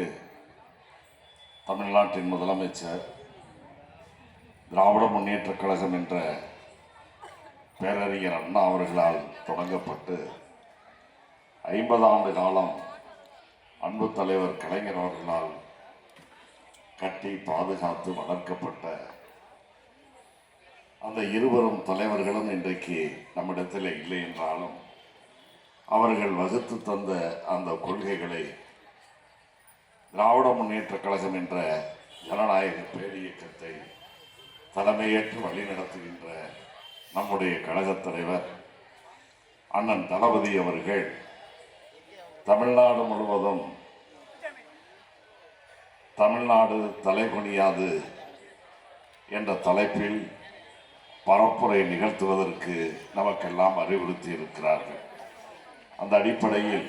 மாண்புமிகு தமிழ்நாட்டின் முதலமைச்சர் திராவிட முன்னேற்றக் கழகம் என்ற பேரறிஞர் அண்ணா அவர்களால் தொடங்கப்பட்டு 50 ஆண்டு காலம் அன்பு தலைவர் கலைஞர் அவர்களால் கட்டி பாதுகாத்து வளர்க்கப்பட்ட அந்த இருவரும் தலைவர்களும் இன்றைக்கு நம்மிடத்தில் இல்லை என்றாலும் அவர்கள் வகுத்து தந்த அந்த கொள்கைகளை திராவிட முன்னேற்றக் கழகம் என்ற ஜனநாயக பேரியக்கத்தை தலைமையேற்று வழிநடத்துகின்ற நம்முடைய கழகத் தலைவர் அண்ணன் தளபதி அவர்கள் தமிழ்நாடு முழுவதும் தமிழ்நாடு தலைகுனியாது என்ற தலைப்பில் பரப்புரை நிகழ்த்துவதற்கு நமக்கெல்லாம் அறிவுறுத்தி இருக்கிறார்கள். அந்த அடிப்படையில்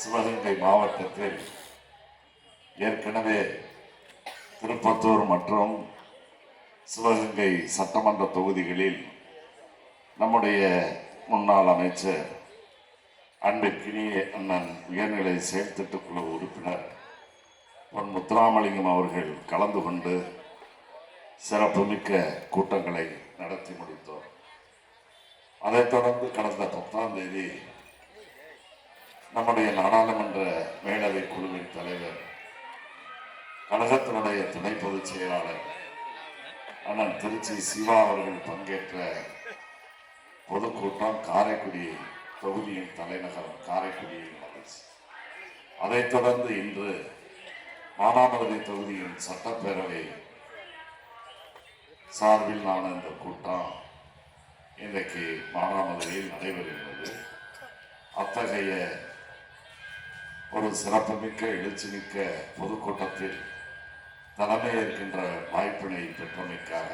சிவகங்கை மாவட்டத்தில் ஏற்கனவே திருப்பத்தூர் மற்றும் சிவகங்கை சட்டமன்ற தொகுதிகளில் நம்முடைய முன்னாள் அமைச்சர் அன்பிற்கினிய அண்ணன் உயர்நிலை செயல்திட்டக்குழு உறுப்பினர் பொன் முத்துராமலிங்கம் அவர்கள் கலந்து கொண்டு சிறப்புமிக்க கூட்டங்களை நடத்தி முடித்தோம். அதைத் தொடர்ந்து கடந்த 10ஆம் தேதி நம்முடைய நாடாளுமன்ற மேலவை குழுவின் தலைவர் கழகத்தினுடைய துணை பொதுச் செயலாளர் அண்ணன் திருச்சி சிவா அவர்கள் பங்கேற்ற பொதுக்கூட்டம் காரைக்குடி தொகுதியின் தலைநகரம் காரைக்குடியில் நடந்துச்சு. அதைத் தொடர்ந்து இன்று மானாமதுரை தொகுதியின் சட்டப்பேரவை சார்பில் நான் இந்த கூட்டம் இன்றைக்கு மானாமதுரையில் நடைபெறுகிறது. அத்தகைய ஒரு சிறப்புமிக்க எழுச்சிமிக்க பொதுக்கூட்டத்தில் தலைமையேற்கின்ற வாய்ப்பினை பெற்றமைக்காக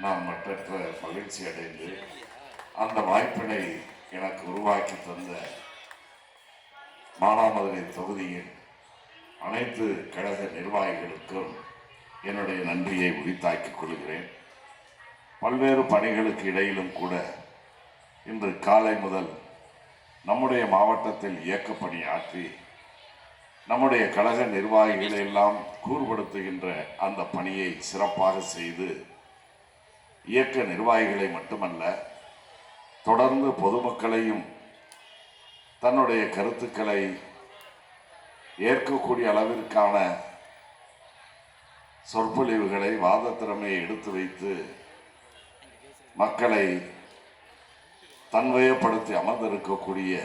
நான் மற்றற்ற மகிழ்ச்சி அடைந்து அந்த வாய்ப்பினை எனக்கு உருவாக்கி தந்த மானாமதுரை தொகுதியின் அனைத்து கழக நிர்வாகிகளுக்கும் என்னுடைய நன்றியை உரித்தாக்கிக் கொள்கிறேன். பல்வேறு பணிகளுக்கு இடையிலும் கூட இன்று காலை முதல் நம்முடைய மாவட்டத்தில் இயக்கப்பணி ஆற்றி நம்முடைய கழக நிர்வாகிகளை எல்லாம் கூர்படுத்துகின்ற அந்த பணியை சிறப்பாக செய்து இயக்க நிர்வாகிகளை மட்டுமல்ல தொடர்ந்து பொதுமக்களையும் தன்னுடைய கருத்துக்களை ஏற்கக்கூடிய அளவிற்கான சொற்பொழிவுகளை வாத திறமையை எடுத்து வைத்து மக்களை தன்வயப்படுத்தி அமர்ந்திருக்கக்கூடிய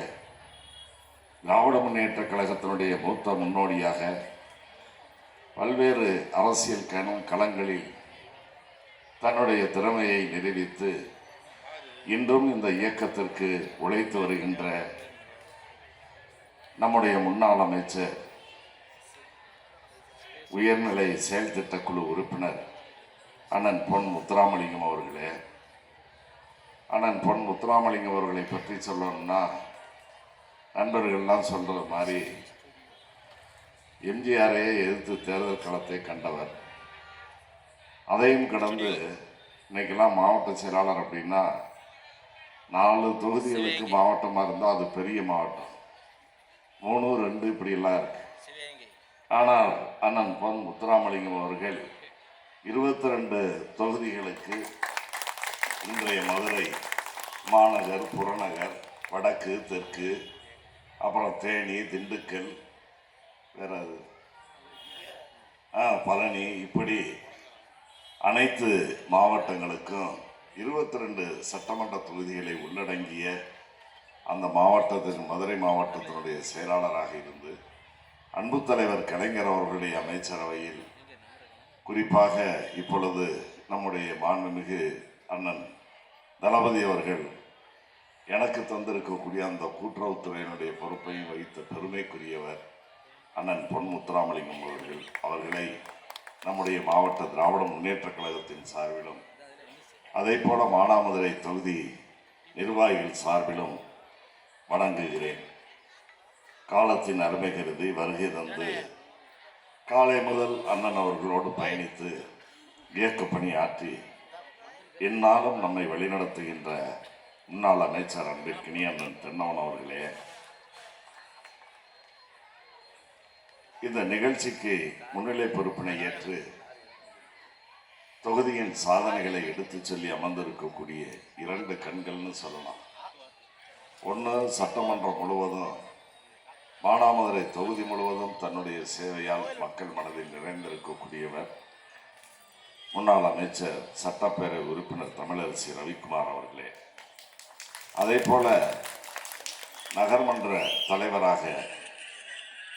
திராவிட முன்னேற்றக் கழகத்தினுடைய மூத்த முன்னோடியாக பல்வேறு அரசியல் களங்களில் தன்னுடைய திறமையை நிரூபித்து இன்றும் இந்த இயக்கத்திற்கு உழைத்து வருகின்ற நம்முடைய முன்னாள் அமைச்சர் உயர்நிலை செயல் திட்டக்குழு உறுப்பினர் அண்ணன் பொன் முத்துராமலிங்கம் அவர்களே, அண்ணன் பொன் முத்துராமலிங்கம் அவர்களை பற்றி சொல்லணும்னா நண்பர்கள்லாம் சொல்கிற மாதிரி எம்ஜிஆரையே எதிர்த்து தேர்தல் களத்தை கண்டவர். அதையும் கடந்து இன்னைக்கெல்லாம் மாவட்ட செயலாளர் அப்படின்னா 4 தொகுதிகளுக்கு மாவட்டமாக இருந்தால் அது பெரிய மாவட்டம், 3, 2 இப்படியெல்லாம் இருக்கு. ஆனால் அண்ணன் பொன் முத்துராமலிங்கம் அவர்கள் 22 தொகுதிகளுக்கு இன்றைய மதுரை மாநகர், புறநகர், வடக்கு, தெற்கு, அப்புறம் தேனி, திண்டுக்கல், வேற பழனி, இப்படி அனைத்து மாவட்டங்களுக்கும் 22 சட்டமன்ற தொகுதிகளை உள்ளடங்கிய அந்த மாவட்டத்தின் மதுரை மாவட்டத்தினுடைய செயலாளராக இருந்து அன்பு தலைவர் கலைஞர் அவர்களுடைய அமைச்சரவையில் குறிப்பாக இப்பொழுது நம்முடைய மாண்புமிகு அண்ணன் தளபதி அவர்கள் எனக்கு தந்திருக்கக்கூடிய அந்த கூட்டுறவுத்துறையினுடைய பொறுப்பையும் வகித்த பெருமைக்குரியவர் அண்ணன் பொன் முத்துராமலிங்கம் அவர்களை நம்முடைய மாவட்ட திராவிட முன்னேற்றக் கழகத்தின் சார்பிலும் அதே போல மானாமதுரை தொகுதி நிர்வாகிகள் சார்பிலும் வணங்குகிறேன். காலத்தின் அருமை கருதி வருகை தந்து காலை முதல் அண்ணன் அவர்களோடு பயணித்து இயக்கப்பணி ஆற்றி எந்நாளும் நம்மை வழிநடத்துகின்ற முன்னாள் அமைச்சர் அன்பிற்கினிய அண்ணன் தென்னவன் அவர்களே, இந்த நிகழ்ச்சிக்கு முன்னிலை பொறுப்பினை ஏற்று தொகுதியின் சாதனைகளை எடுத்து சொல்லி அமர்ந்திருக்கக்கூடிய இரண்டு கண்கள்னு சொல்லலாம். ஒன்று, சட்டமன்றம் முழுவதும் மானாமதுரை தொகுதி முழுவதும் தன்னுடைய சேவையால் மக்கள் மனதில் நிறைந்திருக்கக்கூடியவர் முன்னாள் அமைச்சர் சட்டப்பேரவை உறுப்பினர் தமிழரசி ரவிக்குமார் அவர்களே. அதே போல நகர்மன்ற தலைவராக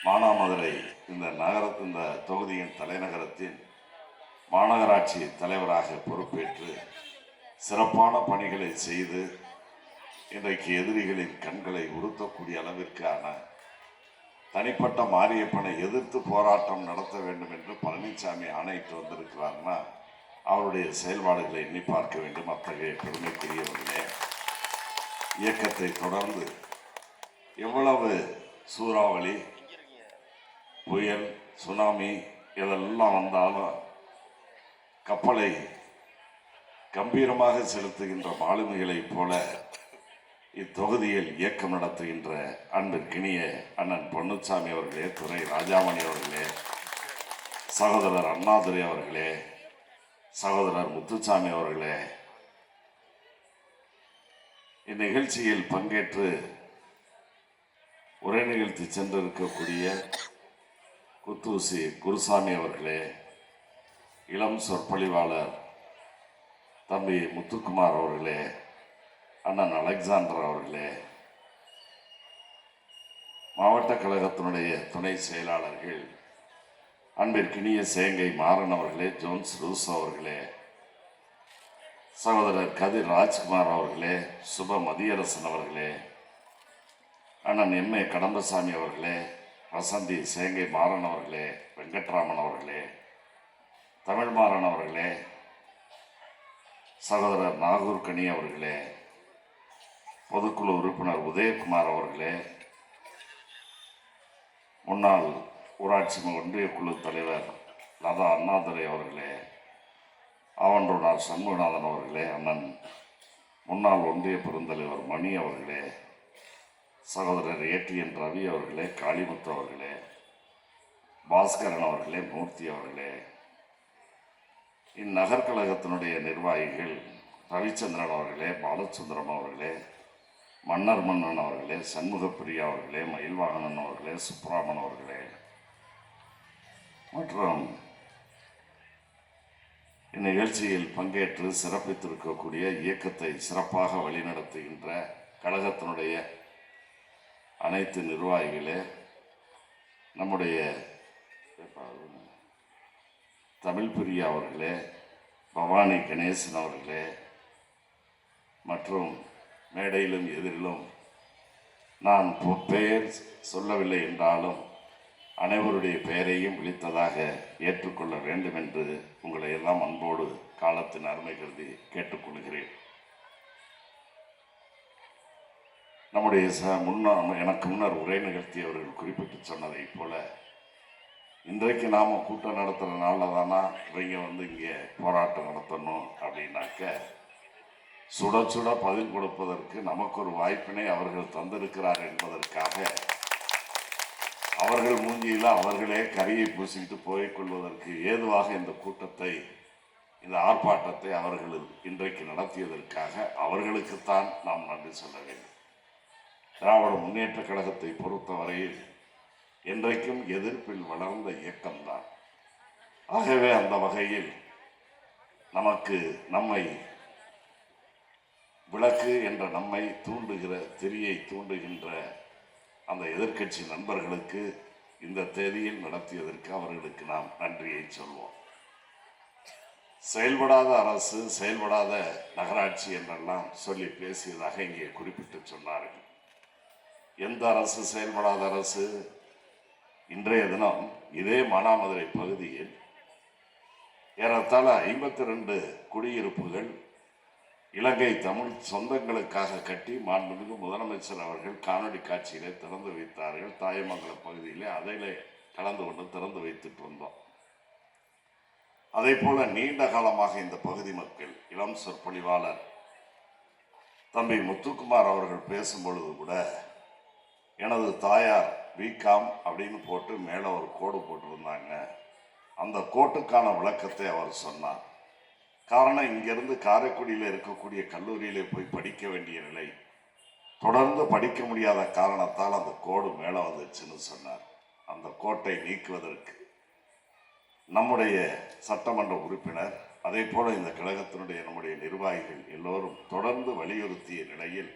மானாமதுரை இந்த தொகுதியின் தலைநகரத்தின் மாநகராட்சி தலைவராக பொறுப்பேற்று சிறப்பான பணிகளை செய்து இன்றைக்கு எதிரிகளின் கண்களை உறுத்தக்கூடிய அளவிற்கான தனிப்பட்ட மாரியப்பனை எதிர்த்து போராட்டம் நடத்த வேண்டும் என்று பழனிசாமி ஆணையிட்டு வந்திருக்கிறார்னா அவருடைய செயல்பாடுகளை எண்ணி பார்க்க வேண்டும். அத்தகைய பெருமைக்குரியவர்களே, இயக்கத்தை தொடர்ந்து எவ்வளவு சூறாவளி, புயல், சுனாமி இதெல்லாம் வந்தாலும் கப்பலை கம்பீரமாக செலுத்துகின்ற மாலுமிகளைப் போல இத்தொகுதியில் இயக்கம் நடத்துகின்ற அன்பிற்கினிய அண்ணன் பொன்னுச்சாமி அவர்களே, துரை ராஜாமணி அவர்களே, சகோதரர் அண்ணாதுரை அவர்களே, சகோதரர் முத்துசாமி அவர்களே, இந்நிகழ்ச்சியில் பங்கேற்று உரை நிகழ்த்தி சென்றிருக்கக்கூடிய குத்தூசி குருசாமி அவர்களே, இளம் சொற்பொழிவாளர் தம்பி முத்துக்குமார் அவர்களே, அண்ணன் அலெக்சாண்டர் அவர்களே, மாவட்ட கழகத்தினுடைய துணை செயலாளர்கள் அன்பிற்கினிய சேங்கை மாறன் அவர்களே, ஜோன்ஸ் ரூஸ் அவர்களே, சகோதரர் கதிர் ராஜ்குமார் அவர்களே, சுப மதியரசன் அவர்களே, அண்ணன் எம்ஏ கடம்பசாமி அவர்களே, வசந்தி சேங்கை மாறன் அவர்களே, வெங்கட்ராமன் அவர்களே, தமிழ்மாறன் அவர்களே, சகோதரர் நாகூர் கனி அவர்களே, பொதுக்குழு உறுப்பினர் உதயகுமார் அவர்களே, முன்னாள் ஊராட்சி ஒன்றிய குழு தலைவர் லதா அண்ணாதுரை அவர்களே, ஆவன்றோடார் சண்முகநாதன் அவர்களே, அண்ணன் முன்னாள் ஒன்றிய பெருந்தலைவர் மணி அவர்களே, சகோதரர் ஏடிஎன் ரவி அவர்களே, காளிமுத்து அவர்களே, பாஸ்கரன் அவர்களே, மூர்த்தி அவர்களே, இந்நகர்கழகத்தினுடைய நிர்வாகிகள் ரவிச்சந்திரன் அவர்களே, பாலச்சந்திரன் அவர்களே, மன்னர் மன்னன் அவர்களே, சண்முகப்பிரியா அவர்களே, மயில்வாகனன் அவர்களே, சுப்ராமன் அவர்களே மற்றும் இந்நிகழ்ச்சியில் பங்கேற்று சிறப்பித்திருக்கக்கூடிய இயக்கத்தை சிறப்பாக வழிநடத்துகின்ற கழகத்தினுடைய அனைத்து நிர்வாகிகளே, நம்முடைய தமிழ் பிரியா அவர்களே, பவானி கணேசன் அவர்களே மற்றும் மேடையிலும் எதிரிலும் நான் பெயர் சொல்லவில்லை என்றாலும் அனைவருடைய பெயரையும் விழித்ததாக ஏற்றுக்கொள்ள வேண்டும் என்று உங்களை எல்லாம் அன்போடு காலத்தின் அருமை கருதி கேட்டுக்கொள்கிறேன். நம்முடைய எனக்கு முன்னர் உரை நிகழ்த்தியவர்கள் குறிப்பிட்டு சொன்னதை போல இன்றைக்கு நாம் கூட்டம் நடத்துகிறனால தானா இவங்க இங்கே போராட்டம் நடத்தணும் அப்படின்னாக்க சுட சுட பதில் கொடுப்பதற்கு நமக்கு ஒரு வாய்ப்பினை அவர்கள் தந்திருக்கிறார் என்பதற்காக அவர்கள் மூஞ்சியில் அவர்களே கரியை பூசிக்கிட்டு போய்கொள்வதற்கு ஏதுவாக இந்த கூட்டத்தை, இந்த ஆர்ப்பாட்டத்தை அவர்கள் இன்றைக்கு நடத்தியதற்காக அவர்களுக்குத்தான் நாம் நன்றி சொல்ல வேண்டும். திராவிட முன்னேற்ற கழகத்தை பொறுத்தவரையில் என்றைக்கும் எதிர்ப்பில் வளர்ந்த இயக்கம்தான். ஆகவே அந்த வகையில் நம்மை விளக்கு என்ற நம்மை தூண்டுகிற திரியை தூண்டுகின்ற அந்த எதிர்க்கட்சி நண்பர்களுக்கு இந்த தேதியில் நடத்தியதற்கு அவர்களுக்கு நாம் நன்றியை சொல்வோம். செயல்படாத அரசு, செயல்படாத நகராட்சி என்றெல்லாம் சொல்லி பேசியதாக இங்கே குறிப்பிட்டு சொன்னார்கள். எந்த அரசு செயல்படாத அரசு? இன்றைய தினம் இதே மானாமதுரை பகுதியில் ஏறத்தாழ 52 குடியிருப்புகள் இலங்கை தமிழ் சொந்தங்களுக்காக கட்டி மாண்புமிகு முதலமைச்சர் அவர்கள் காணொலி காட்சியிலே திறந்து வைத்தார்கள். தாயமங்கலம் பகுதியிலே அதிலே கலந்து கொண்டு திறந்து வைத்துட்டு வந்தோம். அதே போல நீண்ட காலமாக இந்த பகுதி மக்கள், இளம் சொற்பொழிவாளர் தம்பி முத்துக்குமார் அவர்கள் பேசும்பொழுது கூட எனது தாயார் பிகாம் அப்படின்னு போட்டு மேலே ஒரு கோடு போட்டிருந்தாங்க. அந்த கோட்டுக்கான விளக்கத்தை அவர் சொன்னார். காரணம், இங்கிருந்து காரைக்குடியில் இருக்கக்கூடிய கல்லூரியிலே போய் படிக்க வேண்டிய நிலை, தொடர்ந்து படிக்க முடியாத காரணத்தால் அந்த கோடு மேலே வந்துச்சுன்னு சொன்னார். அந்த கோட்டை நீக்குவதற்கு நம்முடைய சட்டமன்ற உறுப்பினர், அதே போல இந்த கழகத்தினுடைய நம்முடைய நிர்வாகிகள் எல்லோரும் தொடர்ந்து வலியுறுத்திய நிலையில்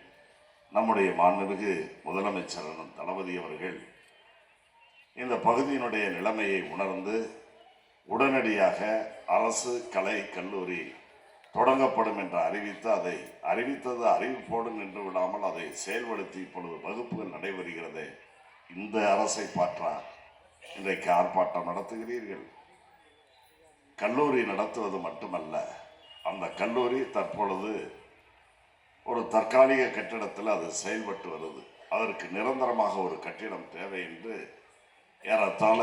நம்முடைய மாண்புமிகு முதலமைச்சர் தளபதி அவர்கள் இந்த பகுதியினுடைய நிலைமையை உணர்ந்து உடனடியாக அரசு கலை கல்லூரி தொடங்கப்படும் என்று அறிவித்து, அதை அறிவித்தது அறிவிப்போடு நின்று விடாமல் அதை செயல்படுத்தி இப்பொழுது வகுப்புகள் நடைபெறுகிறது. இந்த அரசை பாற்றா இன்றைக்கு ஆர்ப்பாட்டம் நடத்துகிறீர்கள்? கல்லூரி நடத்துவது மட்டுமல்ல, அந்த கல்லூரி தற்பொழுது ஒரு தற்காலிக கட்டிடத்தில் அது செயல்பட்டு வருது. அதற்கு நிரந்தரமாக ஒரு கட்டிடம் தேவை என்று ஏறத்தாழ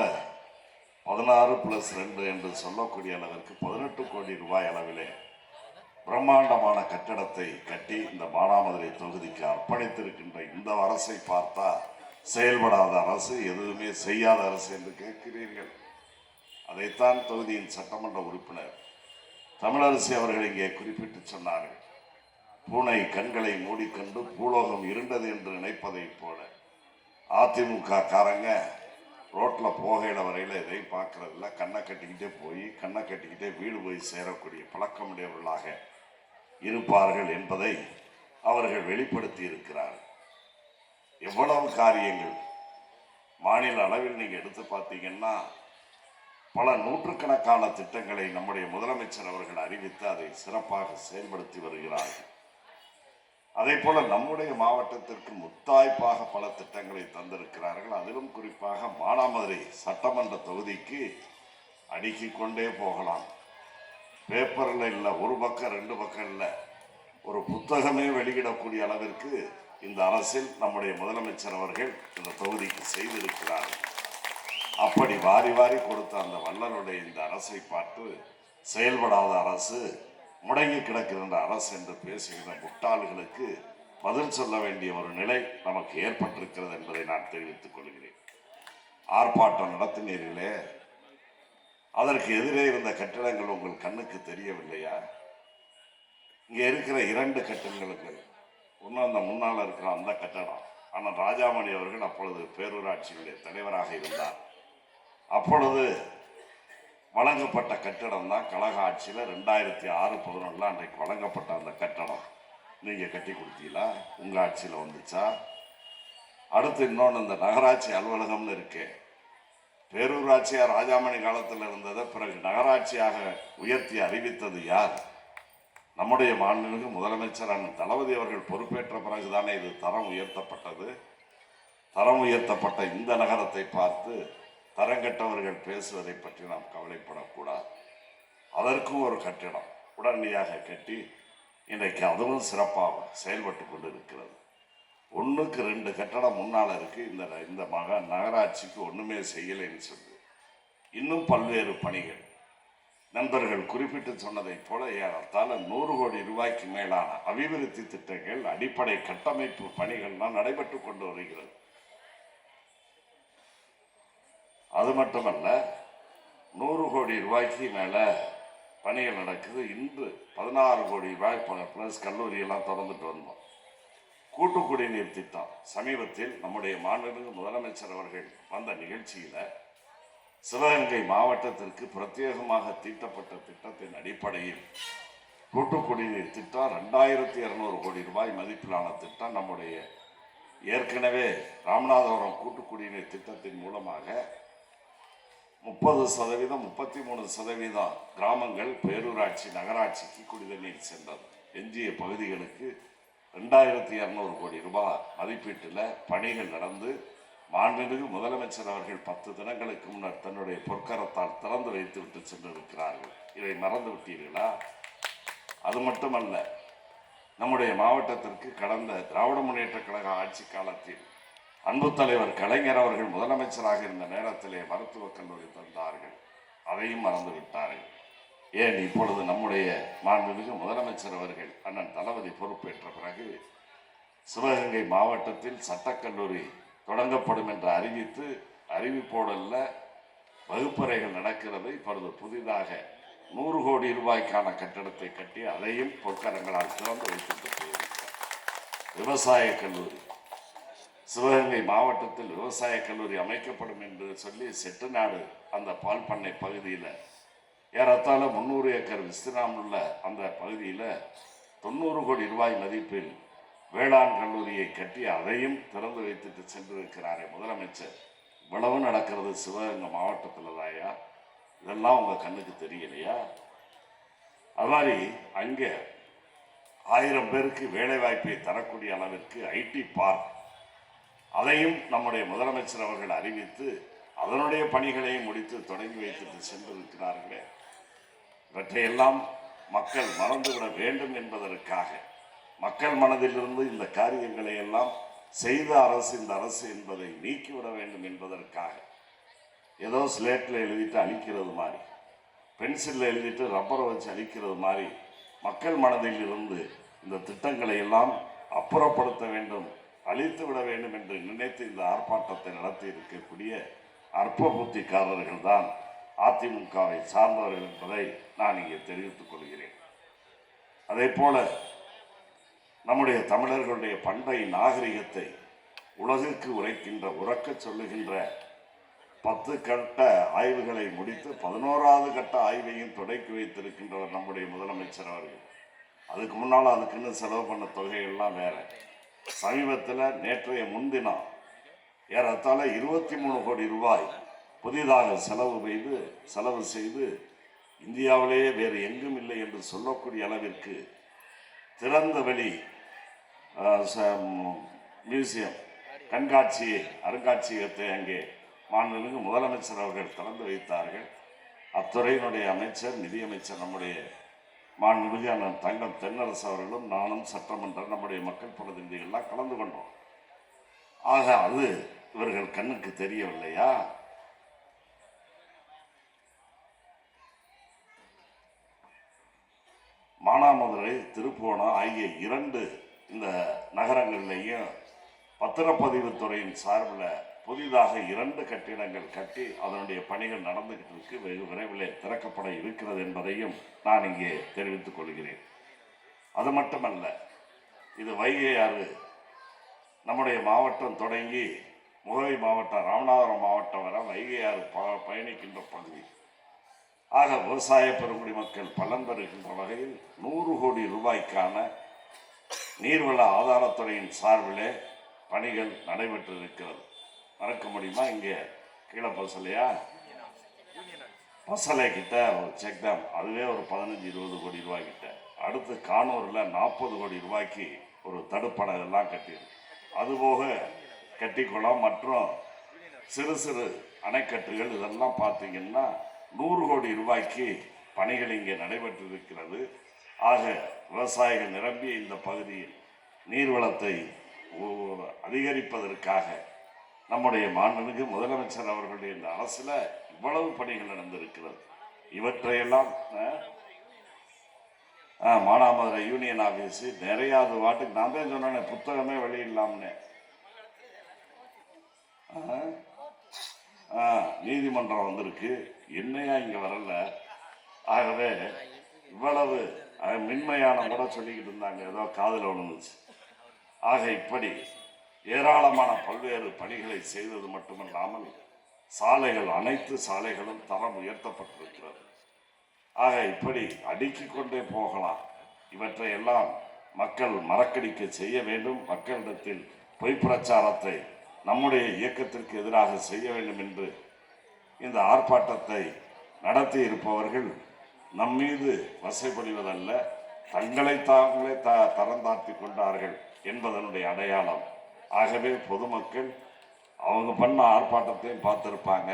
16+2 என்று சொல்லக்கூடிய அளவிற்கு 18 கோடி ரூபாய் அளவிலே பிரம்மாண்டமான கட்டடத்தை கட்டி இந்த மானாமதுரை தொகுதிக்கு அர்ப்பணித்திருக்கின்ற இந்த அரசை பார்த்தா செயல்படாத அரசு, எதுவுமே செய்யாத அரசு என்று கேட்கிறீர்கள். அதைத்தான் தொகுதியின் சட்டமன்ற உறுப்பினர் தமிழரசி அவர்கள் இங்கே குறிப்பிட்டு சொன்னார்கள். பூனை கண்களை மூடிக்கொண்டு பூலோகம் இருண்டது என்று நினைப்பதை போல அதிமுக காரங்க ரோட்ல போகையில வரையில எதை பார்க்கறதில்ல, கண்ணை கட்டிக்கிட்டே போய் கண்ணை கட்டிக்கிட்டே வீடு போய் சேரக்கூடிய பழக்கமுடையவர்களாக இருப்பார்கள் என்பதை அவர்கள் வெளிப்படுத்தி இருக்கிறார்கள். எவ்வளவு காரியங்கள் மாநில அளவில் நீங்க எடுத்து பார்த்தீங்கன்னா பல நூற்றுக்கணக்கான திட்டங்களை நம்முடைய முதலமைச்சர் அவர்கள் அறிவித்து அதை சிறப்பாக செயல்படுத்தி வருகிறார்கள். அதே போல நம்முடைய மாவட்டத்திற்கு முத்தாய்ப்பாக பல திட்டங்களை தந்திருக்கிறார்கள். அதிலும் குறிப்பாக மானாமதுரை சட்டமன்ற தொகுதிக்கு அடுக்கிக் கொண்டே போகலாம். பேப்பரில் இல்லை, ஒரு பக்கம் 2 பக்கம் இல்லை, ஒரு புத்தகமே வெளியிடக்கூடிய அளவிற்கு இந்த அரசில் நம்முடைய முதலமைச்சர் அவர்கள் இந்த தொகுதிக்கு செய்திருக்கிறார்கள். அப்படி வாரி வாரி கொடுத்த அந்த வல்லனுடைய இந்த அரசை பார்த்து செயல்படாத அரசு, முடங்கி கிடக்கின்ற அரசு என்று பேசுகிற முட்டாள்களுக்கு பதில் சொல்ல வேண்டிய ஒரு நிலை நமக்கு ஏற்பட்டிருக்கிறது என்பதை நான் தெரிவித்துக் கொள்கிறேன். ஆர்ப்பாட்டம் நடத்தினீர்களே, அதற்கு எதிரே இருந்த கட்டிடங்கள் உங்கள் கண்ணுக்கு தெரியவில்லையா? இங்கே இருக்கிற 2 கட்டிடங்களுக்கு ஒன்றும் அந்த முன்னால் இருக்கிற அந்த கட்டடம், ஆனால் ராஜாமணி அவர்கள் அப்பொழுது பேரூராட்சியுடைய தலைவராக இருந்தார். அப்பொழுது வழங்கப்பட்ட கட்டடம் தான் கழக ஆட்சியில் 2006-11 அன்றைக்கு வழங்கப்பட்ட அந்த கட்டடம் நீங்கள் கட்டி கொடுத்தீங்களா? உங்கள் ஆட்சியில் வந்துச்சா? அடுத்து இன்னொன்று, இந்த நகராட்சி அலுவலகம்னு இருக்கு, பேரூராட்சியாக ராஜாமணி காலத்தில் இருந்ததை பிறகு நகராட்சியாக உயர்த்தி அறிவித்தது யார்? நம்முடைய மாண்புமிகு முதலமைச்சரான தளபதி அவர்கள் பொறுப்பேற்ற பிறகுதானே இது தரம் உயர்த்தப்பட்டது. தரம் உயர்த்தப்பட்ட இந்த நகரத்தை பார்த்து தரங்கட்டவர்கள் பேசுவதை பற்றி நாம் கவலைப்படக்கூடாது. அதற்கும் ஒரு கட்டிடம் உடனடியாக கட்டி இன்றைக்கு அதுவும் சிறப்பாக செயல்பட்டு கொண்டு இருக்கிறது. 1க்கு 2 கட்டடம் முன்னால் இருக்கு. இந்த நகராட்சிக்கு ஒன்றுமே செய்யலைன்னு சொல்லி இன்னும் பல்வேறு பணிகள் நண்பர்கள் குறிப்பிட்டு சொன்னதை போல ஏறத்தாழ 100 கோடி ரூபாய்க்கு மேலான அபிவிருத்தி திட்டங்கள், அடிப்படை கட்டமைப்பு பணிகள்லாம் நடைபெற்று கொண்டு வருகிறது. அது மட்டுமல்ல, 100 கோடி ரூபாய்க்கு மேல பணிகள் நடக்குது. இன்று 16 கோடி ரூபாய் பிளஸ் கல்லூரியெல்லாம் தொடர்ந்துட்டு வந்தோம். கூட்டு குடிநீர் திட்டம் சமீபத்தில் நம்முடைய மாண்புமிகு முதலமைச்சர் அவர்கள் வந்த நிகழ்ச்சியில சிவகங்கை மாவட்டத்திற்கு பிரத்யேகமாக தீட்டப்பட்ட திட்டத்தின் அடிப்படையில் கூட்டு குடிநீர் திட்டம் 2200 கோடி ரூபாய் மதிப்பிலான திட்டம் நம்முடைய ஏற்கனவே ராமநாதபுரம் கூட்டு குடிநீர் திட்டத்தின் மூலமாக 30%, 33% கிராமங்கள் பேரூராட்சி நகராட்சிக்கு குடிநீர் சென்றது. எஞ்சிய பகுதிகளுக்கு 2200 கோடி ரூபாய் மதிப்பீட்டில் பணிகள் நடந்து மாண்புமிகு முதலமைச்சர் அவர்கள் 10 தினங்களுக்கு முன்னர் தன்னுடைய பொற்கரத்தால் திறந்து வைத்து விட்டு சென்றிருக்கிறார்கள். இதை மறந்து விட்டீர்களா? அது மட்டுமல்ல, நம்முடைய மாவட்டத்திற்கு கடந்த திராவிட முன்னேற்ற கழக ஆட்சி காலத்தில் அன்பு தலைவர் கலைஞர் அவர்கள் முதலமைச்சராக இருந்த நேரத்திலே மருத்துவக் கல்லூரி தந்தார்கள். அதையும் மறந்து விட்டார்கள். ஏன் இப்பொழுது நம்முடைய மாண்புமிகு முதலமைச்சர் அவர்கள் அண்ணன் தளபதி பொறுப்பேற்ற பிறகு சிவகங்கை மாவட்டத்தில் சட்டக்கல்லூரி தொடங்கப்படும் என்று அறிவித்து அறிவிப்போடல்ல வகுப்பறைகள் நடக்கிறது. இப்பொழுது புதிதாக 100 கோடி ரூபாய்க்கான கட்டடத்தை கட்டி அதையும் பொற்கரங்களால் திறந்து வைத்துட்டு போயிருக்கிறார். விவசாய கல்லூரி சிவகங்கை மாவட்டத்தில் விவசாய கல்லூரி அமைக்கப்படும் என்று சொல்லி செட்டுநாடு அந்த பால் பண்ணை பகுதியில் ஏறத்தாழ 300 ஏக்கர் விஸ்திராம் உள்ள அந்த பகுதியில் 90 கோடி ரூபாய் மதிப்பில் வேளாண் கல்லூரியை கட்டி அதையும் திறந்து வைத்துட்டு சென்றிருக்கிறாரே முதலமைச்சர். இவ்வளவு நடக்கிறது சிவகங்கை மாவட்டத்தில் தாயா, இதெல்லாம் உங்க கண்ணுக்கு தெரியலையா? அது மாதிரி அங்கே 1000 பேருக்கு வேலை வாய்ப்பை தரக்கூடிய அளவிற்கு ஐடி பார்க் அதையும் நம்முடைய முதலமைச்சர் அவர்கள் அறிவித்து அதனுடைய பணிகளையும் முடித்து தொடங்கி வைத்துட்டு சென்றிருக்கிறார்களே. இவற்றையெல்லாம் மக்கள் மறந்துவிட வேண்டும் என்பதற்காக, மக்கள் மனதிலிருந்து இந்த காரியங்களை எல்லாம் செய்த அரசு இந்த அரசு என்பதை நீக்கிவிட வேண்டும் என்பதற்காக ஏதோ ஸ்லேட்டில் எழுதிட்டு அழிக்கிறது மாதிரி, பென்சிலில் எழுதிட்டு ரப்பரை வச்சு அழிக்கிறது மாதிரி மக்கள் மனதில் இருந்து இந்த திட்டங்களை எல்லாம் அப்புறப்படுத்த வேண்டும், அழித்து விட வேண்டும் என்று நினைத்து இந்த ஆர்ப்பாட்டத்தை நடத்தி இருக்கக்கூடிய அற்ப புத்திக்காரர்கள் தான் அதிமுகவை சார்ந்தவர்கள் என்பதை நான் இங்கே தெரிவித்துக் கொள்கிறேன். அதே போல நம்முடைய தமிழர்களுடைய பண்டைய நாகரிகத்தை உலகிற்கு உறக்க சொல்லுகின்ற 10 கட்ட ஆய்வுகளை முடித்து 11வது கட்ட ஆய்வையும் தொடக்கி வைத்திருக்கின்றவர் நம்முடைய முதலமைச்சர் அவர்கள். அதுக்கு முன்னால் அதுக்குன்னு செலவு பண்ண தொகையெல்லாம் வேற. சமீபத்தில் நேற்றைய முன்தினம் ஏறத்தாழ 23 கோடி ரூபாய் புதிதாக செலவு செய்து இந்தியாவிலேயே வேறு எங்கும் இல்லை என்று சொல்லக்கூடிய அளவிற்கு திறந்த வெளி மியூசியம் அருங்காட்சியகத்தை அங்கே மாண்புமிகு முதலமைச்சர் அவர்கள் திறந்து வைத்தார்கள். அத்துறையினுடைய அமைச்சர் நிதியமைச்சர் நம்முடைய மாண்புமிகு அண்ணன் தங்கம் தென்னரசு அவர்களும் நானும் சட்டமன்ற நம்முடைய மக்கள் பிரதிநிதிகள்லாம் கலந்து கொண்டோம். ஆக அது இவர்கள் கண்ணுக்கு தெரியவில்லையா? மானாமதுரை, திருப்புவனம் ஆகிய 2 இந்த நகரங்களிலேயும் பத்திரப்பதிவுத்துறையின் சார்பில் புதிதாக 2 கட்டிடங்கள் கட்டி அதனுடைய பணிகள் நடந்துகிட்டு இருக்கு. வெகு விரைவில் திறக்கப்பட இருக்கிறது என்பதையும் நான் இங்கே தெரிவித்துக் கொள்கிறேன். அது மட்டுமல்ல, இது வைகை ஆறு நம்முடைய மாவட்டம் தொடங்கி முகவை மாவட்டம், ராமநாதபுரம் மாவட்டம் வரை வைகை ஆறு பயணிக்கின்ற பகுதி. ஆக விவசாய பெருங்குடி மக்கள் பலன் பெறுகின்ற வகையில் 100 கோடி ரூபாய்க்கான நீர்வள ஆதாரத்துறையின் சார்பிலே பணிகள் நடைபெற்று இருக்கிறது. மறக்க முடியுமா? இங்கே கீழே பசலை கிட்ட ஒரு செக் டேம், அதுவே ஒரு 15-20 கோடி ரூபாய் கிட்ட. அடுத்து கானூரில் 40 கோடி ரூபாய்க்கு ஒரு தடுப்பணம் கட்டியிருக்கு. அதுபோக கட்டிக்குளம் மற்றும் சிறு சிறு அணைக்கட்டுகள் இதெல்லாம் பார்த்தீங்கன்னா 100 கோடி ரூபாய்க்கு பணிகள் இங்கே நடைபெற்று இருக்கிறது. ஆக விவசாயிகள் நிரம்பிய இந்த பகுதியில் நீர்வளத்தை அதிகரிப்பதற்காக நம்முடைய மாண்புமிகு முதலமைச்சர் அவர்களுடைய இந்த அரசுல இவ்வளவு பணிகள் நடந்திருக்கிறது. இவற்றையெல்லாம் மானாமதுரை யூனியன் ஆபீஸ் நிறைய வாட்டுக்கு நான் தான் சொன்னேன், புத்தகமே வெளியிடலாம்னு. நீதிமன்றம் வந்திருக்கு, என்னையா இங்க வரல. ஆகவே இவ்வளவு மின்மயானம் கூட சொல்லிக்கிட்டு இருந்தாங்க, ஏதோ காதல் விழுந்துச்சு. ஆக இப்படி ஏராளமான பல்வேறு பணிகளை செய்தது மட்டுமல்லாமல் சாலைகள், அனைத்து சாலைகளும் தரம் உயர்த்தப்பட்டிருக்கிறது. ஆக இப்படி அடுக்கிக் கொண்டே போகலாம். இவற்றை எல்லாம் மக்கள் மறக்கடிக்க செய்ய வேண்டும். மக்களிடத்தில் பொய் பிரச்சாரத்தை நம்முடைய இயக்கத்திற்கு எதிராக செய்ய வேண்டும் என்று இந்த ஆர்ப்பாட்டத்தை நடத்தி இருப்பவர்கள் நம்மீது வசைப்படுவதல்ல, தங்களை தாங்களே தரம் தாழ்த்தி கொண்டார்கள் என்பதனுடைய அடையாளம். ஆகவே பொதுமக்கள் அவங்க பண்ண ஆர்ப்பாட்டத்தையும் பார்த்திருப்பாங்க,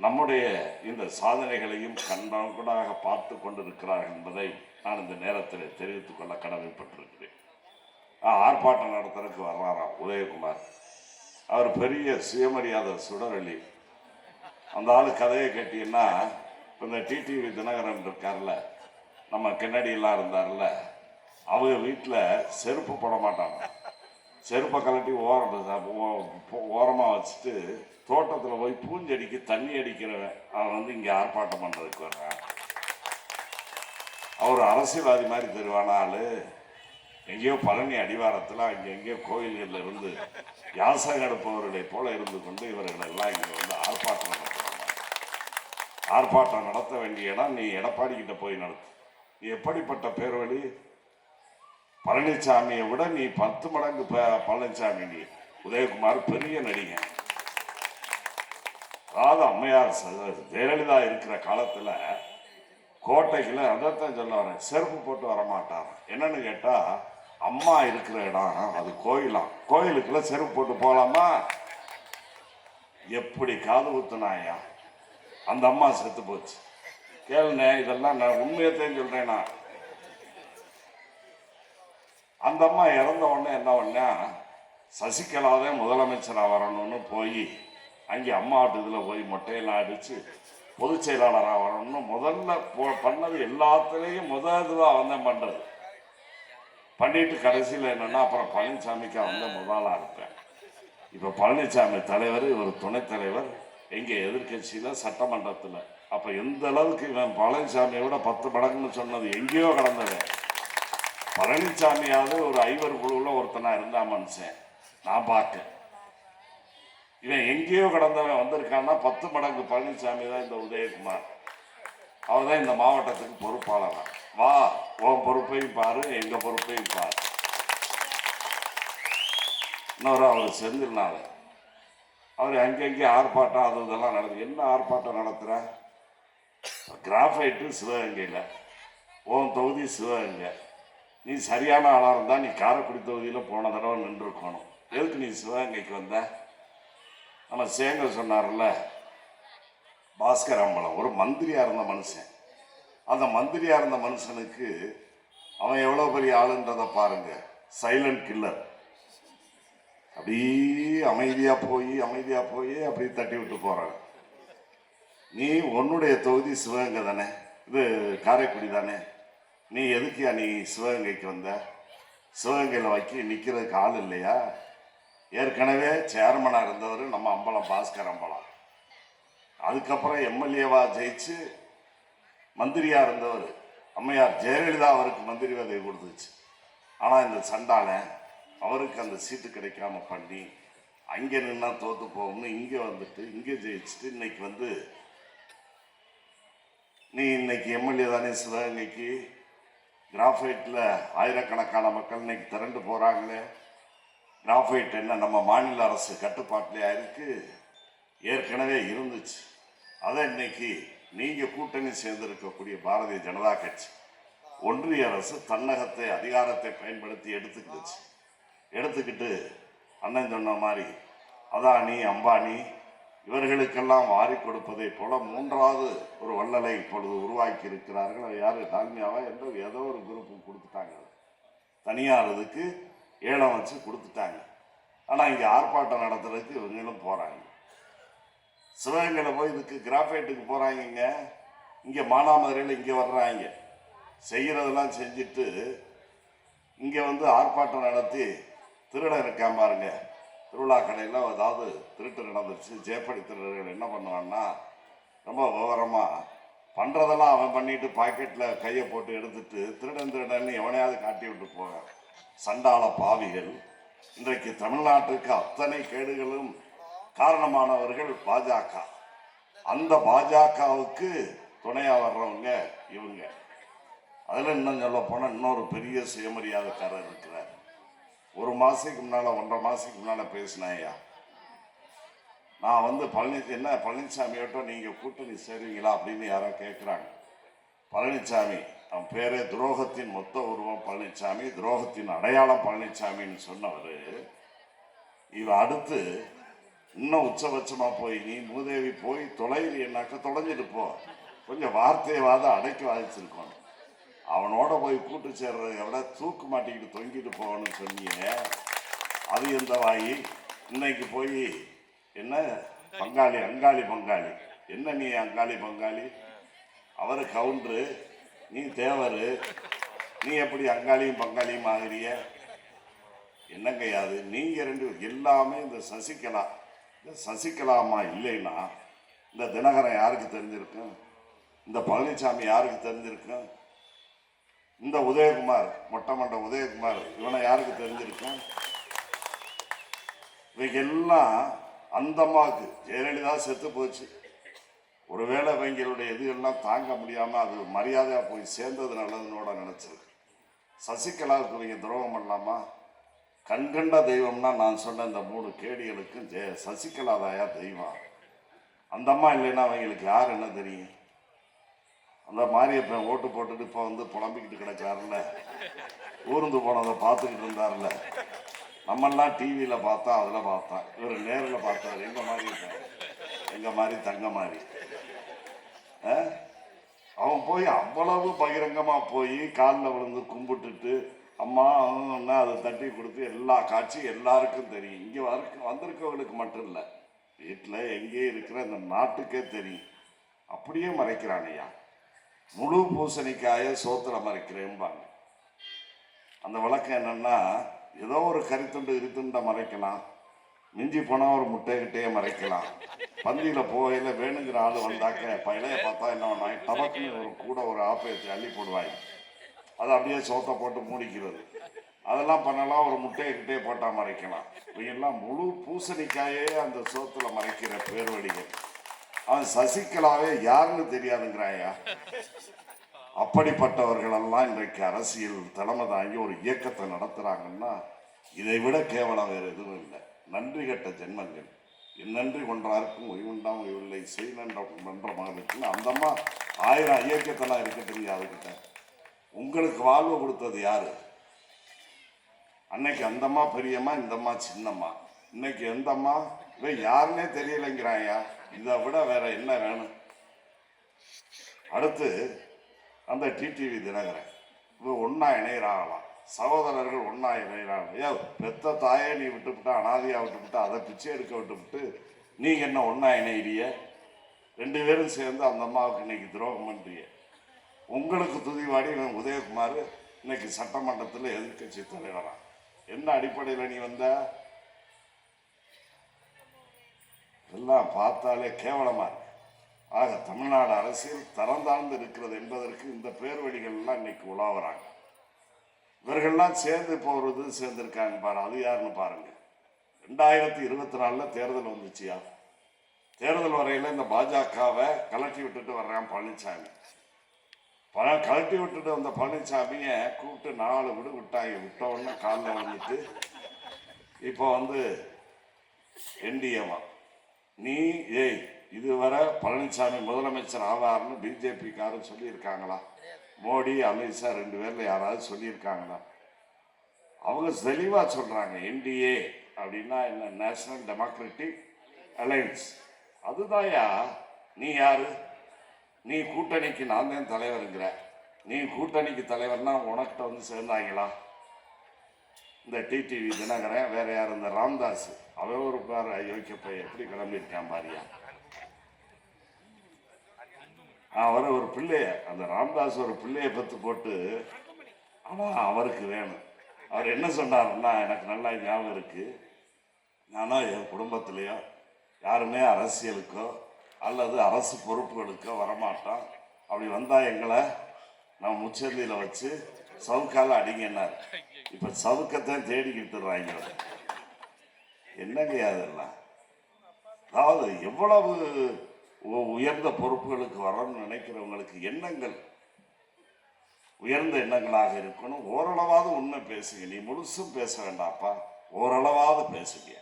நம்முடைய இந்த சாதனைகளையும் கண்கூடாக பார்த்து கொண்டிருக்கிறார்கள் என்பதை நான் இந்த நேரத்தில் தெரிவித்துக் கொள்ள கடமைப்பட்டிருக்கிறேன். ஆர்ப்பாட்டம் நடத்துறதுக்கு வர்றாராம் உதயகுமார். அவர் பெரிய சுயமரியாதை சுடரளி. அந்த ஆள் கதையை கேட்டீங்கன்னா, இந்த டிடிவி தினகரன் இருக்கார்ல, நம்ம கென்னடியெல்லாம் இருந்தார்ல, அவங்க வீட்டில் செருப்பு போட மாட்டாங்க. செருப்பை கலட்டி ஓரமாக வச்சுட்டு தோட்டத்தில் போய் பூஞ்செடிக்கு தண்ணி அடிக்கிறவன் அவன் வந்து இங்கே ஆர்ப்பாட்டம் பண்ணுறதுக்கு வர்றான். அவர் அரசியல்வாதி மாதிரி தருவான ஆள் எங்கேயோ பழனி அடிவாரத்தில் அங்கே எங்கேயோ கோயில்களில் இருந்து யாசகம் எடுப்பவர்களை போல இருந்து கொண்டு இவர்கள் எல்லாம் இங்கே வந்து ஆர்ப்பாட்டம் நடத்துவாங்க. ஆர்ப்பாட்டம் நடத்த வேண்டிய இடம் நீ எடப்பாடி கிட்ட போய் நடத்து. நீ எப்படிப்பட்ட பேர்வழி? பழனிசாமியை விட நீ 10 மடங்கு பழனிசாமி. நீ உதயகுமார் பெரிய நடிகன். அதாவது அம்மையார் ஜெயலலிதா இருக்கிற காலத்துல கோட்டைக்குள்ள அதைத்தான் சொல்ல வரேன், செருப்பு போட்டு வரமாட்டார். என்னன்னு கேட்டா அம்மா இருக்கிற இடம் அது கோயிலாம், கோயிலுக்குள்ள செருப்பு போட்டு போகலாமா? எப்படி காது ஊத்துனாயா? அந்த அம்மா செத்து போச்சு. கேளுனே, இதெல்லாம் நான் உண்மையத்தையும் சொல்றேன்னா. அந்த அம்மா இறந்த உடனே என்ன பண்ணா, சசிகலாவே முதலமைச்சராக வரணும்னு போய் அங்கே அம்மா இதில் போய் மொட்டையெல்லாம் அடித்து பொதுச் செயலாளராக வரணும்னு முதல்ல பண்ணது. எல்லாத்துலேயும் இதுவாக வந்தேன் பண்ணுறது பண்ணிட்டு கடைசியில் என்னென்னா அப்புறம் பழனிசாமிக்கு வந்து முதலாக இருப்பேன். இப்போ பழனிசாமி தலைவர், இவர் துணைத் தலைவர், எங்கே எதிர்கட்சியில் சட்டமன்றத்தில். அப்போ எந்த அளவுக்கு இவன் பழனிசாமியை விட 10 மடங்குன்னு சொன்னது எங்கேயோ கடந்தவன். பழனிசாமியாவது ஒரு 5 குழுவில் ஒருத்தனா இருந்தா மனுஷன் நான் பார்த்தேன். இவன் எங்கேயோ கடந்தவன் வந்திருக்கான்னா 10 மடங்கு பழனிசாமி தான் இந்த உதயகுமார். அவர் தான் இந்த மாவட்டத்துக்கு பொறுப்பாளர். வா, உன் பொறுப்பையும் பாரு, எங்க பொறுப்பையும் பாரு. இன்னொரு அவர் செந்தில்நாள், அவர் அங்கங்கே ஆர்ப்பாட்டம் அது இதெல்லாம் நடக்குது. என்ன ஆர்ப்பாட்டம் நடத்துற? கிராஃபைட்டு சிவகங்கையில், உன் தொகுதி சிவகங்கை. நீ சரியான ஆளாக இருந்தால் நீ காரைக்குடி தொகுதியில் போன தடவை நின்றுருக்கணும். எதுக்கு நீ சிவகங்கைக்கு வந்த? நம்ம சேங்கர் சொன்னார்ல, பாஸ்கர் அம்பலம் ஒரு மந்திரியாக இருந்த மனுஷன். அந்த மந்திரியாக இருந்த மனுஷனுக்கு அவன் எவ்வளோ பெரிய ஆளுன்றதை பாருங்க. Silent killer. அப்படியே அமைதியாக போய் அப்படியே தட்டி விட்டு போகிறாங்க. நீ உன்னுடைய தொகுதி சிவகங்கை தானே, இது காரைக்குடி தானே, நீ எதுக்கியா நீ சிவகங்கைக்கு வந்த? சிவகங்கையில் நிற்கிறதுக்கு ஆள் இல்லையா? ஏற்கனவே சேர்மனாக இருந்தவர் நம்ம அம்பலம், பாஸ்கர் அம்பலம். அதுக்கப்புறம் எம்எல்ஏவா ஜெயிச்சு மந்திரியாக இருந்தவர் அம்மையார் ஜெயலலிதா அவருக்கு மந்திரி பதவி கொடுத்துச்சு. ஆனால் இந்த சண்டாளன் அவருக்கு அந்த சீட்டு கிடைக்காம பண்ணி அங்கே நின்னா தோற்று போகும்னு இங்கே வந்துட்டு இங்கே ஜெயிச்சுட்டு இன்னைக்கு வந்து நீ இன்னைக்கு எம்எல்ஏ தானே சிவகங்கைக்கு. கிராஃபைட்டில் ஆயிரக்கணக்கான மக்கள் இன்னைக்கு திரண்டு போகிறாங்களே. கிராஃபைட் என்ன நம்ம மாநில அரசு கட்டுப்பாட்டிலையா இருக்கு? ஏற்கனவே இருந்துச்சு. அதை இன்னைக்கு நீங்கள் கூட்டணி சேர்ந்திருக்கக்கூடிய பாரதிய ஜனதா கட்சி ஒன்றிய அரசு தன்னகத்தை அதிகாரத்தை பயன்படுத்தி எடுத்துக்கிட்டு அண்ணன் சொன்ன மாதிரி அதானி, அம்பானி இவர்களுக்கெல்லாம் வாரி கொடுப்பதை போல 3வது ஒரு வள்ளலை இப்பொழுது உருவாக்கி இருக்கிறார்கள். அது யாரு? டால்மியாவா ஏதோ ஒரு குரூப்பு கொடுத்துட்டாங்க. தனியார் இதுக்கு ஏலம் வச்சு கொடுத்துட்டாங்க. ஆனால் இங்கே ஆர்ப்பாட்டம் நடத்துறதுக்கு இவங்களும் போகிறாங்க. சிவகங்கையில் போய் இதுக்கு கிராஃபைட்டுக்கு போகிறாங்க. இங்கே மானாமதுரையில் இங்கே வர்றாங்க, செய்கிறதெல்லாம் செஞ்சுட்டு இங்கே வந்து ஆர்ப்பாட்டம் நடத்தி திருடன் இருக்கான் பாருங்க. திருவிழா கடையில் ஏதாவது திருட்டு நடந்துருச்சு, ஜேப்படி திருடர்கள் என்ன பண்ணுவான்னா ரொம்ப விவரமாக பண்ணுறதெல்லாம் அவன் பண்ணிட்டு பாக்கெட்டில் கையை போட்டு எடுத்துட்டு திருடன்னு எவனையாவது காட்டி விட்டு போவான். சண்டாள பாவிகள். இன்றைக்கு தமிழ்நாட்டுக்கு அத்தனை கேடுகளும் காரணமானவர்கள் பாஜக. அந்த பாஜகவுக்கு துணையாக வர்றவங்க இவங்க. அதில் இன்னும் சொல்ல போனால் இன்னொரு பெரிய சுயமரியாதைக்காரர் இருக்கிறார். 1 மாதத்துக்கு முன்னால் 1.5 மாதத்துக்கு முன்னால் பேசினாயா, நான் வந்து பழனிசாமியோட்ட நீங்கள் கூட்டணி சேருவீங்களா அப்படின்னு யாரோ கேட்குறாங்க. பழனிசாமி அவன் பேரே துரோகத்தின் மொத்த உருவம் பழனிசாமி, துரோகத்தின் அடையாளம் பழனிசாமின்னு சொன்னவர். இவன் அடுத்து இன்னும் உச்சபட்சமாக போய் நீ மூதேவி போய் தொலைறியனாக்க தொலைஞ்சிட்டு போ, கொஞ்சம் வார்த்தையவாத அடக்கி வாதிச்சிருக்கோம். அவனோட போய் கூட்டு சேர்றதை விட தூக்கு மாட்டிக்கிட்டு தொங்கிட்டு போகணும்னு சொன்னியே, அது எந்த வாயி? இன்னைக்கு போய் என்ன பங்காளி, அங்காளி பங்காளி. என்ன நீ அங்காளி பங்காளி? அவர் கவுண்டரு, நீ தேவர். நீ எப்படி அங்காளியும் பங்காளியும் ஆகிறிய? என்னங்க அது நீங்க ரெண்டு எல்லாமே இந்த சசிகலா அம்மா இல்லைன்னா இந்த தினகரன் யாருக்கு தெரிஞ்சிருக்கும்? இந்த பழனிசாமி யாருக்கு தெரிஞ்சிருக்கும்? இந்த உதயகுமார் மொட்டமண்ட உதயகுமார் இவனை யாருக்கு தெரிஞ்சிருக்கும்? இவங்க எல்லாம் அந்த அம்மாவுக்கு ஜெயலலிதா செத்து போச்சு, ஒருவேளை இவங்களுடைய இதுகள்லாம் தாங்க முடியாம அது மரியாதையா போய் சேர்ந்தது நல்லதுன்னோட நினைச்சிருக்கு. சசிகலாவுக்கு இவங்க துரோகம் பண்ணலாமா? கண்கண்ட தெய்வம்னா நான் சொன்ன இந்த 3 கேடிகளுக்கும் சசிகலா தாயா தெய்வம். அந்த அம்மா இல்லைன்னா அவங்களுக்கு யார் என்ன தெரியும்? அந்த மாரியப்பன் ஓட்டு போட்டுட்டு இப்போ வந்து புலம்பிக்கிட்டு கிடக்காருல்ல, ஊர்ந்து போனதை பார்த்துக்கிட்டு இருந்தார்ல, நம்மெல்லாம் டிவியில் பார்த்தா அதில் பார்த்தோம், இவர் நேரில் பார்த்தார். எங்க மாதிரி தங்க மாதிரி அவன் போய் அவ்வளவு பகிரங்கமா போய் காலில் விழுந்து கும்பிட்டுட்டு அம்மா அதை தட்டி கொடுத்து எல்லா காட்சியும் எல்லாருக்கும் தெரியும். இங்கே வந்திருக்கவங்களுக்கு மட்டும் இல்லை, வீட்டில் எங்கேயும் இருக்கிற இந்த நாட்டுக்கே தெரியும். அப்படியே மறைக்கிறானையா, முழு பூசணிக்காய சோத்துல மறைக்கிறேன்பாங்க. அந்த வழக்கம் என்னன்னா, ஏதோ ஒரு கறித்துண்டு இருத்துண்டை மறைக்கலாம், மிஞ்சி போனால் ஒரு முட்டைகிட்டே மறைக்கலாம். பந்தியில் போகையில் வேணுங்கிற ஆள் வந்தாக்க பயிலைய பார்த்தா என்ன பண்ணாங்க, டபக்குன்னு ஒரு கூட ஒரு ஆப்பையத்தை அள்ளி போடுவாங்க, அதை அப்படியே சோத்தை போட்டு மூடிக்கிறது. அதெல்லாம் பண்ணலாம், ஒரு முட்டைகிட்டே போட்டால் மறைக்கலாம். இவங்கெல்லாம் முழு பூசணிக்காயே அந்த சோத்துல மறைக்கிற பேர்வழிகள். அவன் சசிகலாவே யாருன்னு தெரியாதுங்கிறாயா. அப்படிப்பட்டவர்களெல்லாம் இன்றைக்கு அரசியல் தலைமை தாங்கி ஒரு இயக்கத்தை நடத்துறாங்கன்னா இதை விட கேவலம் வேறு எதுவும் இல்லை. நன்றி கட்ட ஜென்மங்கள். என் நன்றி கொன்றாருக்கும் ஒய்வுண்டாம் ஒய்வில்லை செய் நன்ற மகனுக்குன்னு அந்த அம்மா 1000 இயக்கத்தெல்லாம் இருக்க தெரியாதுக்கிட்ட. உங்களுக்கு வாழ்வு கொடுத்தது யாரு? அன்னைக்கு அந்தம்மா பெரியம்மா, இந்தம்மா சின்னம்மா. இன்னைக்கு எந்தம்மா இவன் யாருன்னே தெரியலைங்கிறாயா. இதை விட வேற என்ன வேணும்? அடுத்து அந்த டிடிவி தினகரன் இவன் ஒன்னா இணையறாங்களாம், சகோதரர்கள் ஒன்னா இணையறாங்க. ஏ பெத்த தாயே நீ விட்டுவிட்டா, அனாதையா விட்டுவிட்டா, அதை பிச்சை எடுக்க விட்டுவிட்டு நீங்க என்ன ஒன்னா இணையிறிய? 2 பேரும் சேர்ந்து அந்த அம்மாவுக்கு இன்னைக்கு துரோகம் பண்றிய. உங்களுக்கு துதிவாடி இவன் உதயகுமார் இன்னைக்கு சட்டமன்றத்தில் எதிர்கட்சி தலைவரா. என்ன அடிப்படையில் நீ வந்த? எல்லாம் பார்த்தாலே கேவலமா இருக்கு. ஆக தமிழ்நாடு அரசியல் தரம் தாழ்ந்து இருக்கிறது என்பதற்கு இந்த பேர்வழிகள்லாம் இன்னைக்கு உலாவறாங்க. இவர்கள்லாம் சேர்ந்து இப்போ ஒரு இது சேர்ந்திருக்காங்க பாரு, அது யாருன்னு பாருங்க. 2024 தேர்தல் வந்துச்சியா, தேர்தல் வரையில இந்த பாஜகவை கலட்டி விட்டுட்டு வர்றான் பழனிசாமி. கலட்டி விட்டுட்டு வந்த பழனிசாமிய கூப்பிட்டு 4 விடு விட்டாங்க. விட்ட உடனே காலில் வந்துட்டு இப்போ வந்து என்டிஏவா நீ இதுவரை பழனிசாமி முதலமைச்சர் ஆவார்னு பிஜேபிக்காரன் சொல்லியிருக்காங்களா? மோடி அமித்ஷா 2 பேர்ல யாராவது சொல்லியிருக்காங்களா? அவங்க தெளிவா சொல்றாங்க, என்டிஏ அப்படின்னா என்ன, நேஷனல் டெமோக்ராட்டிக் அலையன்ஸ். அதுதான்யா. நீ யாரு? நீ கூட்டணிக்கு நான் தான் தலைவருங்கிற. நீ கூட்டணிக்கு தலைவர்னா உனக்கிட்ட வந்து சேர்ந்தாங்களா? இந்த டிடிவி தினகரன், வேற யார், இந்த ராம்தாஸ், அவன் ஒரு பேர் யோக்கிய போய் எப்படி கிளம்பியிருக்கான் பாரியா. அவர் ஒரு பிள்ளைய, அந்த ராம்தாஸ் ஒரு பிள்ளைய பத்து போட்டு ஆனால் அவருக்கு வேணும். அவர் என்ன சொன்னார்னா, எனக்கு நல்லா ஞாபகம் இருக்கு, நானோ என் குடும்பத்திலேயோ யாருமே அரசியலுக்கோ அல்லது அரசு பொறுப்புகளுக்கோ வரமாட்டோம். அப்படி வந்தால் எங்களை நம்ம முச்சந்தியில் வச்சு சவுக்கால அடிங்கன்னார். இப்போ சவுக்கத்தான் தேடிக்கிட்டுறாங்க. என்னங்க அதெல்லாம்? அதாவது எவ்வளவு உயர்ந்த பொறுப்புகளுக்கு வரணும்னு நினைக்கிறவங்களுக்கு எண்ணங்கள் உயர்ந்த எண்ணங்களாக இருக்கணும். ஓரளவாவது உண்மை பேசுங்க. நீ முழுசும் பேச வேண்டாப்பா, ஓரளவாவது பேசுங்க.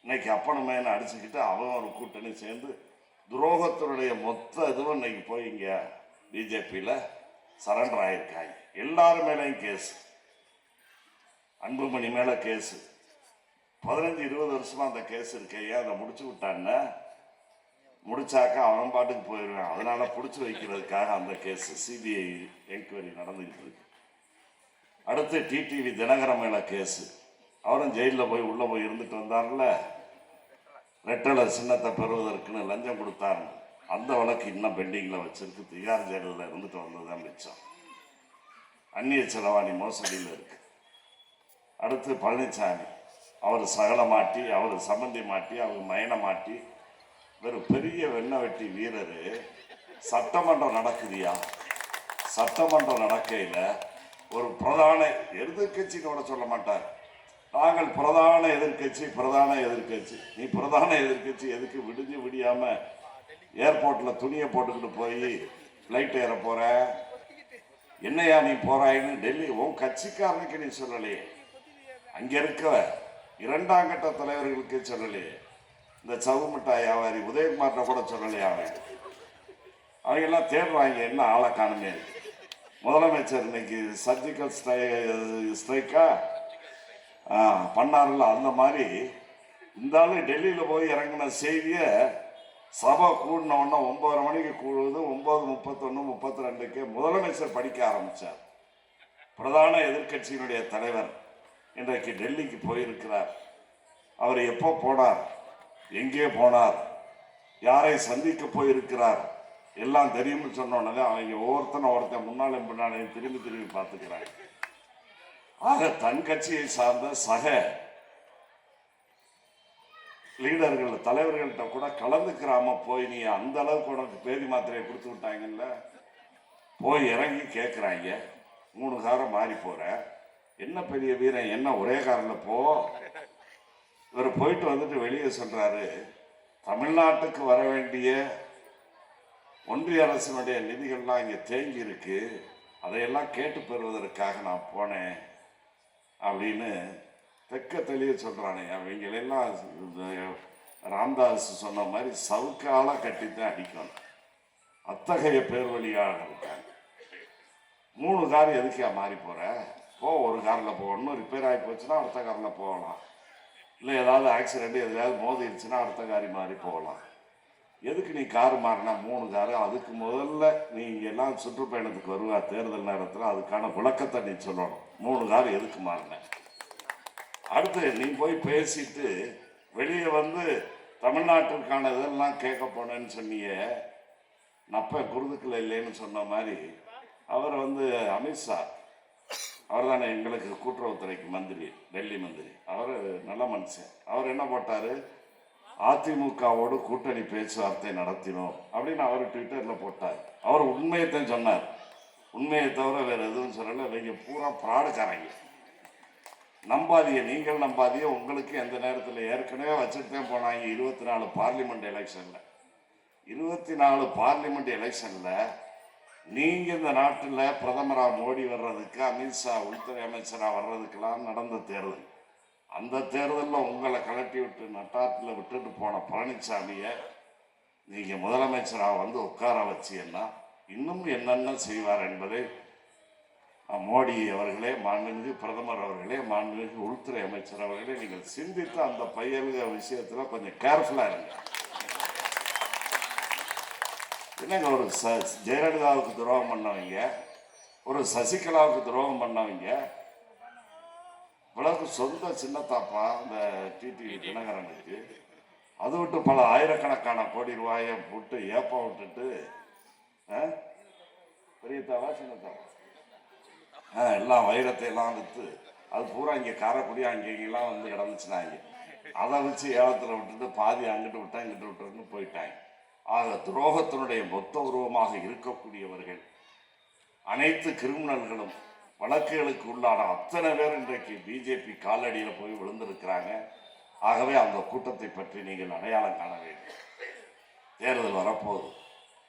இன்னைக்கு அப்பனுமேனு அடிச்சுக்கிட்டு அவன் ஒரு கூட்டணி சேர்ந்து துரோகத்தினுடைய மொத்த இதுவும் இன்னைக்கு போய் இங்கே பிஜேபியில் சரண்டர் ஆயிருக்காங்க. எல்லாரும் மேலேயும் கேஸ். அன்புமணி மேலே கேஸு 15-20 வருஷமா அந்த கேஸ் இருக்கையா, அதை முடிச்சு விட்டான்னு முடிச்சாக்கா அவன் பாட்டுக்கு போயிடுவேன். அதனால பிடிச்சி வைக்கிறதுக்காக அந்த கேஸ் சிபிஐ என்கொயரி நடந்துகிட்டு இருக்கு. அடுத்து டிடிவி தினகரன் மேல கேஸு. அவரும் ஜெயிலில் போய் உள்ள போய் இருந்துட்டு வந்தார்ல, ரெட்டலை சின்னத்தை பெறுவதற்குன்னு லஞ்சம் கொடுத்தாரு. அந்த வழக்கு இன்னும் பெண்டிங்கில் வச்சிருக்கு. திகார் ஜெயிலில் இருந்துட்டு வந்ததுதான் மிச்சம். அந்நிய செலவாணி மோசடியில் இருக்கு. அடுத்து பழனிசாமி, அவர் சகல மாட்டி, அவர் சம்பந்தி மாட்டி, அவர் மயனை மாட்டி, ஒரு பெரிய வெண்ணவெட்டி வீரர். சட்டமன்றம் நடக்குதியா, சட்டமன்றம் நடக்கையில் ஒரு பிரதான எதிர்கட்சின்னு கூட சொல்ல மாட்டார். நாங்கள் பிரதான எதிர்கட்சி, பிரதான எதிர்கட்சி. நீ பிரதான எதிர்கட்சி எதுக்கு விடிஞ்சு விடியாம ஏர்போர்ட்டில் துணியை போட்டுக்கிட்டு போய் ஃப்ளைட் ஏற போற? என்னையா நீ போறாயின்னு டெல்லி உன் கட்சிக்காரனுக்கு நீ சொல்லலையே, அங்க இருக்க இரண்டாம் கட்ட தலைவர்களுக்கு சொல்லலையே, இந்த சவு மிட்டாய் வியாபாரி உதயகுமார்ட்ட கூட சொல்லலையா? அவங்க எல்லாம் தேடுறாங்க, என்ன ஆளை காணுமே. முதலமைச்சர் இன்னைக்கு சர்ஜிக்கல் ஸ்ட்ரைக்கா பண்ணார்ல, அந்த மாதிரி இந்த ஆளு டெல்லியில் போய் இறங்கின செய்தியை சபை கூடின உடனே 9:30 மணிக்கு கூடுவது 9:31 32க்கு முதலமைச்சர் படிக்க ஆரம்பித்தார். பிரதான எதிர்கட்சியினுடைய தலைவர் இன்றைக்கு டெல்லிக்கு போயிருக்கிறார். அவர் எப்போ போனார், எங்கே போனார், யாரை சந்திக்க போயிருக்கிறார் எல்லாம் தெரியும்னு சொன்னோன்னே அவங்க ஒவ்வொருத்தன் முன்னாலும் பின்னாலையும் திரும்பி திரும்பி பார்த்துக்கிறாங்க. ஆக தன் கட்சியை சார்ந்த சக லீடர்கள் தலைவர்கள்ட்ட கூட கலந்துக்கிறாம போய் நீ அந்த அளவுக்கு உனக்கு பேதி மாத்திரையை கொடுத்து விட்டாங்கல்ல, போய் இறங்கி கேட்குறாங்க. 3 காரம் மாறி போற, என்ன பெரிய வீரன், என்ன ஒரே காரில் போ. இவர் போயிட்டு வந்துட்டு வெளியே சொல்றாரு, தமிழ்நாட்டுக்கு வர வேண்டிய ஒன்றிய அரசினுடைய நிதிகள்லாம் இங்கே தேங்கி இருக்கு, அதையெல்லாம் கேட்டு பெறுவதற்காக நான் போனேன் அப்படின்னு தெக்க தெளிய சொல்றானே. அவங்களெல்லாம் ராம்தாஸ் சொன்ன மாதிரி சவுக்கால கட்டித்தான் அடிக்கணும். அத்தகைய பேர் வழியாக இருக்காங்க. 3 கார் எதுக்கா மாறி போற? போ, ஒரு காரில் போ. இன்னும் ரிப்பேர் ஆகி போச்சுன்னா அடுத்த காரில் போகலாம். இல்லை ஏதாவது ஆக்சிடென்ட் எதுலையாவது மோதிருச்சுன்னா அடுத்த காரி மாறி போகலாம். எதுக்கு நீ கார் மாறினா 3 காரு? அதுக்கு முதல்ல நீ எல்லாம் சுற்றுப்பயணத்துக்கு வருவா தேர்தல் நேரத்தில், அதுக்கான விளக்கத்தை நீ சொல்லணும். 3 கார் எதுக்கு மாறின? அடுத்து நீ போய் பேசிட்டு வெளியே வந்து தமிழ்நாட்டிற்கான இதெல்லாம் கேட்க போனேன்னு சொன்னியே, நப்ப குருதுக்குள்ள இல்லைன்னு சொன்ன மாதிரி அவர் வந்து அமித்ஷா, அவர் தானே எங்களுக்கு கூட்டுறவுத்துறைக்கு மந்திரி, டெல்லி மந்திரி, அவர் நல்ல மனுஷன். அவர் என்ன போட்டார், அதிமுகவோடு கூட்டணி பேச்சுவார்த்தை நடத்தினோம் அப்படின்னு அவர் ட்விட்டரில் போட்டார். அவர் உண்மையைத்தான் சொன்னார், உண்மையை தவிர வேறு எதுவும் சொல்லலை. இவங்க பூரா பிராடுக்காரங்க, நம்பாதிய, நீங்கள் நம்பாதிய. உங்களுக்கு எந்த நேரத்தில் ஏற்கனவே வச்சுட்டு தான் போனாங்க. 24 பார்லிமெண்ட் எலெக்ஷனில் 24 பார்லிமெண்ட் எலெக்ஷனில் நீங்கள் இந்த நாட்டில் பிரதமராக மோடி வர்றதுக்கு, அமித்ஷா உள்துறை அமைச்சராக வர்றதுக்கெல்லாம் நடந்த தேர்தல். அந்த தேர்தலில் உங்களை கலட்டி விட்டு நட்டாட்டில் விட்டுட்டு போன பழனிசாமியை நீங்கள் முதலமைச்சராக வந்து உட்கார வச்சீங்கன்னா இன்னும் என்னென்ன செய்வார் என்பதை மோடி அவர்களே, மாண்புமிகு பிரதமர் அவர்களே, மாண்புமிகு உள்துறை அமைச்சர் அவர்களே, நீங்கள் சிந்தித்து அந்த பையல்க விஷயத்தில் கொஞ்சம் கேர்ஃபுல்லாக இருங்க. என்னங்க, ஒரு ஜெயலலிதாவுக்கு துரோகம் பண்ணவங்க, ஒரு சசிகலாவுக்கு துரோகம் பண்ணவங்க, இவ்வளவுக்கு சொந்த சின்னத்தாப்பா இந்த டிடிவி தினகரனுக்கு, அது விட்டு பல ஆயிரக்கணக்கான கோடி ரூபாயை போட்டு ஏப்பா விட்டுட்டு, பெரிய தாவா சின்னத்தாவா எல்லாம் வைரத்தை எல்லாம் விற்று அது பூரா இங்கே காரைக்குடி அங்கெல்லாம் வந்து கிடந்துச்சுனாங்க. அதை வச்சு ஏலத்தில் விட்டுட்டு பாதி அங்கிட்டு விட்டா இங்கிட்டு விட்டுன்னு போயிட்டாங்க. ஆக துரோகத்தினுடைய மொத்த உருவமாக இருக்கக்கூடியவர்கள் அனைத்து கிரிமினல்களும் வழக்குகளுக்கு உள்ளான அத்தனை பேர் இன்றைக்கு பிஜேபி காலடியில் போய் விழுந்திருக்கிறாங்க. ஆகவே அந்த கூட்டத்தை பற்றி நீங்கள் அடையாளம் காண வேண்டும். தேர்தல் வரப்போகுது.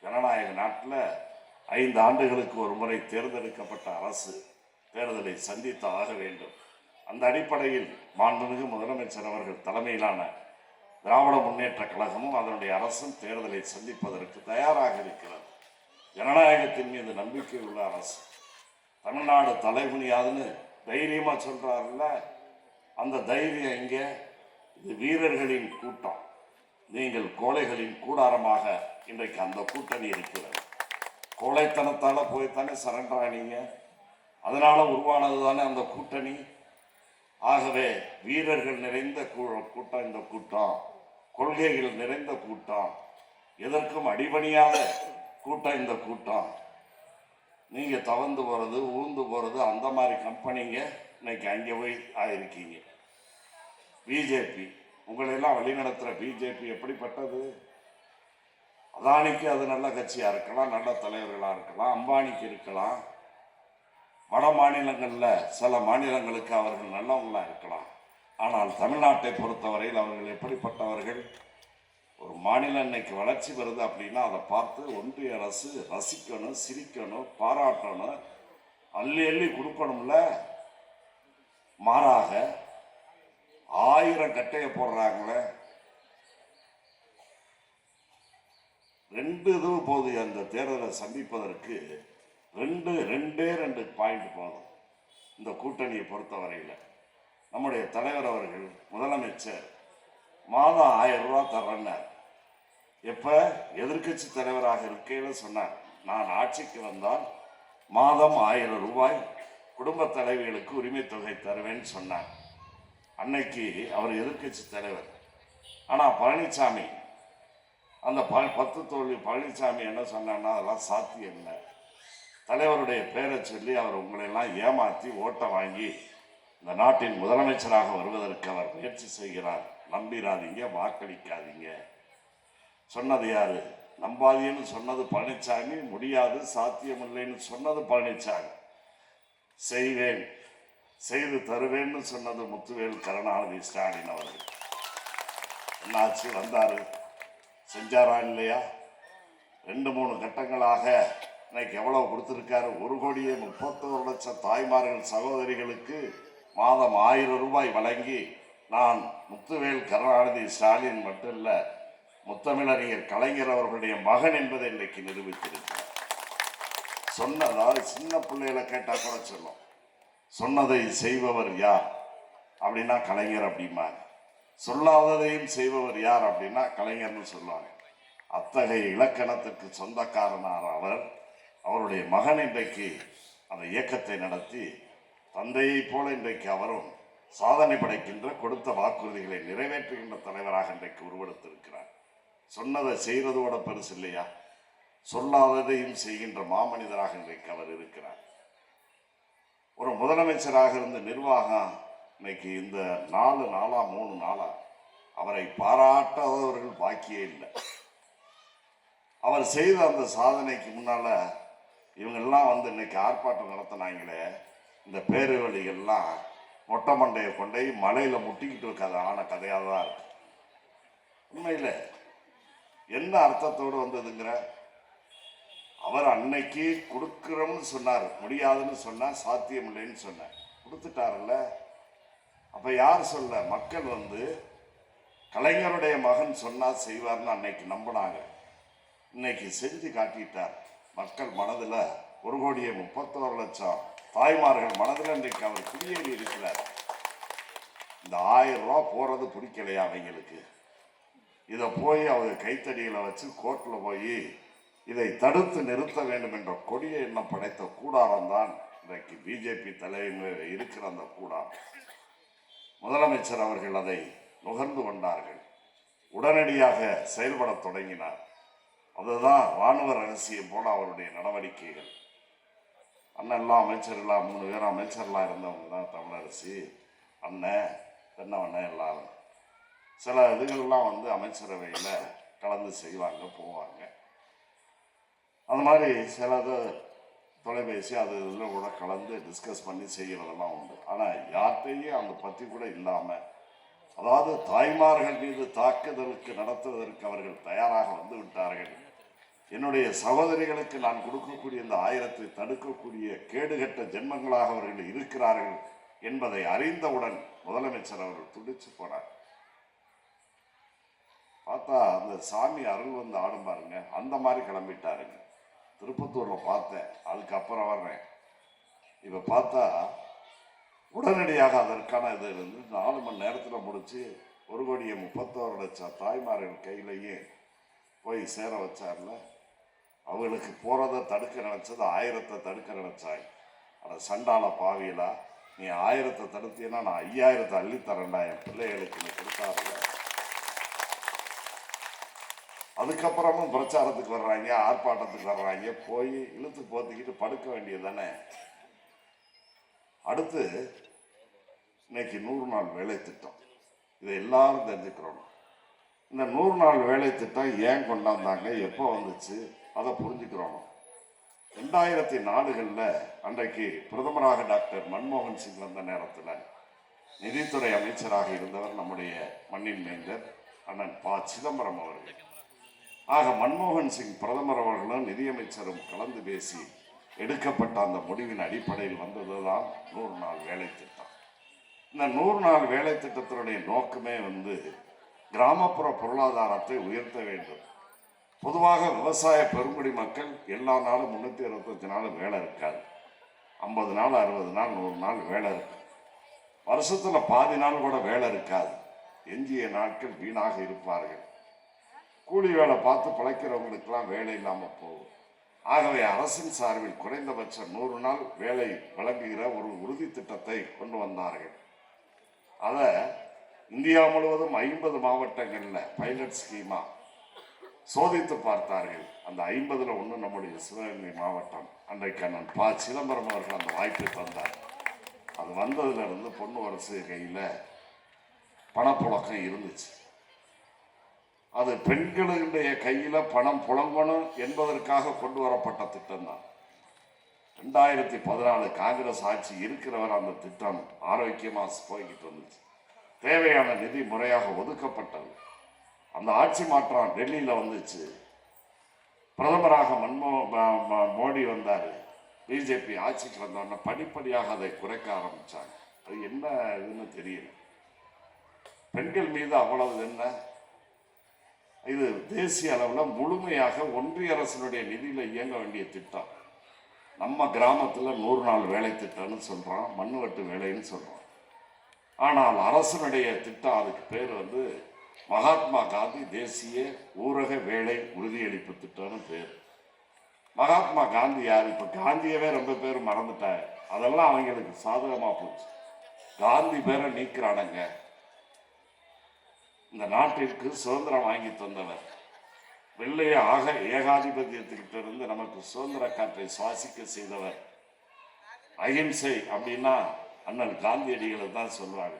ஜனநாயக நாட்டில் 5 ஆண்டுகளுக்கு ஒரு முறை தேர்ந்தெடுக்கப்பட்ட அரசு தேர்தலை சந்தித்து ஆக வேண்டும். அந்த அடிப்படையில் மாண்புமிகு முதலமைச்சர் அவர்கள் தலைமையிலான திராவிட முன்னேற்ற கழகமும் அதனுடைய அரசும் தேர்தலை சந்திப்பதற்கு தயாராக இருக்கிறது. ஜனநாயகத்தின் மீது நம்பிக்கை உள்ள அரசு. தமிழ்நாடு தலைமுனியாதுன்னு தைரியமா சொல்றாருல்ல, அந்த தைரியம் இங்கே. இது வீரர்களின் கூட்டம், நீங்கள் கோழைகளின் கூடாரமாக இன்றைக்கு அந்த கூட்டணி இருக்கிறது. கோழைத்தனத்தால போய்த்தானே சரண்டர் ஆனீங்க, அதனால உருவானது தானே அந்த கூட்டணி. ஆகவே வீரர்கள் நிறைந்த கூட்டம் இந்த கூட்டம், கொள்கைகள் நிறைந்த கூட்டம், எதற்கும் அடிபணியாத கூட்டம் இந்த கூட்டம். நீங்க தவந்து போறது ஊந்து போறது அந்த மாதிரி கம்பெனிங்க இன்னைக்கு அங்கே போய் ஆயிருக்கீங்க. பிஜேபி உங்களெல்லாம் வழிநடத்துகிற பிஜேபி எப்படிப்பட்டது? அதானிக்கு அது நல்ல கட்சியாக இருக்கலாம், நல்ல தலைவர்களாக இருக்கலாம், அம்பானிக்கு இருக்கலாம், வட மாநிலங்களில் சில மாநிலங்களுக்கு அவர்கள் நல்லவங்களாக இருக்கலாம். ஆனால் தமிழ்நாட்டை பொறுத்தவரையில் அவர்கள் எப்படிப்பட்டவர்கள்? ஒரு மாநிலம் இன்னைக்கு வளர்ச்சி வருது அப்படின்னா அதை பார்த்து ஒன்றிய அரசு ரசிக்கணும், சிரிக்கணும், பாராட்டணும், அள்ளி அள்ளி கொடுக்கணும்ல. மாறாக 1000 கட்டையை போடுறாங்களே. 2 இது போது அந்த தேர்தலை சந்திப்பதற்கு 2 பாயிண்ட் போதும். இந்த கூட்டணியை பொறுத்தவரையில் நம்முடைய தலைவர் அவர்கள் முதலமைச்சர் மாதம் 1000 ரூபாய் தர்றேன்னார். எப்ப எதிர்கட்சி தலைவராக இருக்கையில் சொன்னார், நான் ஆட்சிக்கு வந்தால் மாதம் 1000 ரூபாய் குடும்ப தலைவிகளுக்கு உரிமை தொகை தருவேன்னு சொன்னார். அன்னைக்கு அவர் எதிர்கட்சி தலைவர். ஆனால் பழனிசாமி அந்த 10 தோல்வி பழனிசாமி என்ன சொன்னான்னா அதெல்லாம் சாத்தியம் இல்லை. தலைவருடைய பேரை சொல்லி அவர் உங்களையெல்லாம் ஏமாற்றி ஓட்டை வாங்கி இந்த நாட்டின் முதலமைச்சராக வருவதற்கு அவர் முயற்சி செய்கிறார். நம்பிராதீங்க, வாக்களிக்காதீங்க. சொன்னது யாரு? நம்பாதீன்னு சொன்னது பழனிசாமி. முடியாது, சாத்தியமில்லைன்னு சொன்னது பழனிசாமி. செய்வேன், செய்து தருவேன்னு சொன்னது முத்துவேல் கருணாநிதி ஸ்டாலின் அவர்கள். என்னாச்சு? வந்தாரு, செஞ்சாரா இல்லையா? 2-3 கட்டங்களாக இன்னைக்கு எவ்வளவு கொடுத்திருக்காரு? 1,31,00,000 தாய்மார்கள் சகோதரிகளுக்கு மாதம் 1000 ரூபாய் வழங்கி நான் முத்துவேல் கருணாநிதி ஸ்டாலின் மட்டும் இல்ல, முத்தமிழறிஞர் கலைஞர் அவர்களுடைய மகன் என்பதை இன்றைக்கு நிரூபித்திருக்கிறார். சொன்னதால் சின்ன பிள்ளைகளை கேட்டா கூட சொல்லும், சொன்னதை செய்பவர் யார் அப்படின்னா கலைஞர் அப்படிம்பாங்க, சொல்லாததையும் செய்பவர் யார் அப்படின்னா கலைஞர்னு சொல்லுவாங்க. அத்தகைய இலக்கணத்துக்கு சொந்தக்காரனார் அவர். அவருடைய மகன் இன்றைக்கு அந்த இயக்கத்தை நடத்தி தந்தையை போல இன்றைக்கு அவரும் சாதனை படைக்கின்ற, கொடுத்த வாக்குறுதிகளை நிறைவேற்றுகின்ற தலைவராக இன்றைக்கு உருவெடுத்திருக்கிறார். சொன்னதை செய்வதோட பெருசு இல்லையா? சொல்லாததையும் செய்கின்ற மாமனிதராக இன்றைக்கு அவர் இருக்கிறார். ஒரு முதலமைச்சராக இருந்த நிர்வாகம் இன்னைக்கு இந்த 4 நாளா 3 நாளா அவரை பாராட்டாதவர்கள் பாக்கியே இல்லை. அவர் செய்த அந்த சாதனைக்கு முன்னால இவங்கெல்லாம் வந்து இன்னைக்கு ஆர்ப்பாட்டம் நடத்தினாங்களே, இந்த பேருவழிகள்லாம் மொட்டை மண்டையை கொண்டே மலையில முட்டிக்கிட்டு இருக்காது ஆன கதையாக தான் இருக்கு. உண்மையில என்ன அர்த்தத்தோடு வந்ததுங்கிற? அவர் அன்னைக்கு கொடுக்கிறோம்னு சொன்னார், முடியாதுன்னு சொன்னார், சாத்தியம் இல்லைன்னு சொன்னார், கொடுத்துட்டார்ல. அப்ப யார் சொல்ல? மக்கள் வந்து கலைஞருடைய மகன் சொன்னா செய்வார்னு அன்னைக்கு நம்பினாங்க. இன்னைக்கு செஞ்சு காட்டிட்டார். மக்கள் மனதில் 1,31,00,000 தாய்மார்கள் மனதில் இன்றைக்கு அவர் குடியேறி இருக்கிறார். இந்த 1000 ரூபாய் போறது பிடிக்கலையா அவங்களுக்கு? இதை போய் அவங்க கைத்தடியில் வச்சு கோர்ட்டில் போய் இதை தடுத்து நிறுத்த வேண்டும் என்ற கொடிய எண்ணம் படைத்த கூடாரம் தான் இன்றைக்கு பிஜேபி தலைவர் இருக்கிற அந்த கூடாரம். முதலமைச்சர் அவர்கள் அதை நுகர்ந்து கொண்டார்கள், உடனடியாக செயல்பட தொடங்கினார். அதுதான் இராணுவ ரகசியம் போல அவருடைய நடவடிக்கைகள். அண்ணெல்லாம் அமைச்சர்களாக 3 பேர் அமைச்சர்களாக இருந்தவங்க தான் தமிழரசி அண்ணன் தென்னவண்ணன் எல்லாரும். சில இதுகள்லாம் வந்து அமைச்சரவையில் கலந்து செய்வாங்க, போவாங்க. அந்த மாதிரி சிலது தொலைபேசி அது இதில் கூட கலந்து டிஸ்கஸ் பண்ணி செய்கிறதெல்லாம் உண்டு. ஆனால் யார்கிட்டையும் அந்த பற்றி கூட இல்லாமல், அதாவது தாய்மார்கள் மீது தாக்குதலுக்கு நடத்துவதற்கு அவர்கள் தயாராக வந்து விட்டார்கள். என்னுடைய சகோதரிகளுக்கு நான் கொடுக்கக்கூடிய இந்த 1000 தடுக்கக்கூடிய கேடுகட்ட ஜென்மங்களாக அவர்கள் இருக்கிறார்கள் என்பதை அறிந்தவுடன் முதலமைச்சர் அவர்கள் துடிச்சு போனார். பார்த்தா அந்த சாமி அருள் வந்து ஆடும் பாருங்க, அந்த மாதிரி கிளம்பிட்டாருங்க. திருப்பத்தூர்ல பார்த்தேன், அதுக்கப்புறம் வர்றேன். இப்ப பார்த்தா உடனடியாக அதற்கான இது இருந்து 4 மணி நேரத்தில் முடிச்சு 1,31,00,000 தாய்மார்கள் கையிலேயே போய் சேர வச்சார்ல. அவங்களுக்கு போறதை தடுக்க நினைச்சது 1000 தடுக்க நினைச்சாங்க. அதை சண்டால பாவியலா, நீ 1000 தடுத்தீங்கன்னா நான் 5000 அள்ளித்தரேன்டா என் பிள்ளைகளுக்கு நீ கொடுத்தாருல. அதுக்கப்புறமும் பிரச்சாரத்துக்கு வர்றாங்க, ஆர்ப்பாட்டத்துக்கு வர்றாங்க, போய் இழுத்து போத்திக்கிட்டு படுக்க வேண்டியது தானே. அடுத்து இன்னைக்கு 100 நாள் வேலை திட்டம். இதை எல்லாரும் தெரிஞ்சுக்கிறோம். இந்த 100 நாள் வேலை திட்டம் ஏன் கொண்டாந்தாங்க, எப்போ வந்துச்சு, அதை புரிஞ்சுக்கிறோம். 2004 அன்றைக்கு பிரதமராக டாக்டர் மன்மோகன் சிங் வந்த நேரத்தில் நிதித்துறை அமைச்சராக இருந்தவர் நம்முடைய மண்ணின் மைந்தர் அண்ணன் ப. சிதம்பரம் அவர்கள். ஆக மன்மோகன் சிங் பிரதமர் அவர்களும் நிதியமைச்சரும் கலந்து பேசி எடுக்கப்பட்ட அந்த முடிவின் அடிப்படையில் வந்ததுதான் 100 நாள் வேலை திட்டம். இந்த 100 நாள் வேலை திட்டத்தினுடைய நோக்கமே கிராமப்புற பொருளாதாரத்தை உயர்த்த வேண்டும். பொதுவாக விவசாய பெருங்குடி மக்கள் எல்லா நாளும் 365 நாள் வேலை இருக்காது. 50 நாள் 60 நாள் 100 நாள் வேலை இருக்கு. வருஷத்துல பாதி நாள் கூட வேலை இருக்காது. எஞ்சிய நாட்கள் வீணாக இருப்பார்கள். கூலி வேலை பார்த்து பிழைக்கிறவங்களுக்கெல்லாம் வேலை இல்லாமல் போகும். ஆகவே அரசின் சார்பில் குறைந்தபட்சம் 100 நாள் வேலை வழங்குகிற ஒரு உறுதி திட்டத்தை கொண்டு வந்தார்கள். அதை இந்தியா முழுவதும் 50 மாவட்டங்களில் பைலட் ஸ்கீமா சோதித்து பார்த்தார்கள். அந்த 50ல் ஒன்று நம்முடைய சிவகங்கை மாவட்டம். அன்றைக்கு அண்ணன் ப. சிதம்பரம் அவர்கள் அந்த வாய்ப்பை தந்தார். அது வந்ததுலேருந்து பொண்ணு அரசு கையில் பணப்புழக்கம் இருந்துச்சு. அது பெண்களுடைய கையில் பணம் புழங்கணும் என்பதற்காக கொண்டு வரப்பட்ட திட்டம் தான். 2014 காங்கிரஸ் ஆட்சி இருக்கிறவர் அந்த திட்டம் ஆரோக்கியமாக போய்கிட்டு இருந்துச்சு. தேவையான நிதி முறையாக ஒதுக்கப்பட்டது. அந்த ஆட்சி மாற்றம் டெல்லியில் வந்துச்சு. பிரதமராக மோடி வந்தார். பிஜேபி ஆட்சிக்கு வந்தோன்னா படிப்படியாக அதை குறைக்க ஆரம்பித்தாங்க. அது என்ன இதுன்னு தெரியல. பெண்கள் மீது அவ்வளவு என்ன, இது தேசிய அளவில் முழுமையாக ஒன்றிய அரசினுடைய நிதியில் இயங்க வேண்டிய திட்டம். நம்ம கிராமத்தில் 100 நாள் வேலை திட்டம்னு சொல்கிறோம், மண்ணுவட்டு வேலைன்னு சொல்கிறோம். ஆனால் அரசனுடைய திட்டம், அதுக்கு பேர் மகாத்மா காந்தி தேசிய ஊரக வேலை உறுதியளிப்பு திட்டம்னு பேர். மகாத்மா காந்தி யார்? இப்போ காந்தியவே ரொம்ப பேர் மறந்துட்டாங்க. அதெல்லாம் அவங்களுக்கு சாதகமாக போச்சு. காந்தி பேரை நீக்கிறானுங்க. இந்த நாட்டிற்கு சுதந்திரம் வாங்கி தந்தவர், வெள்ளைய ஏகாதிபத்தியத்துக்கிட்ட இருந்து நமக்கு சுதந்திர காற்றை சுவாசிக்க செய்தவர். அகிம்சை அப்படின்னா அண்ணன் காந்தியடிகளை தான் சொல்லுவாங்க.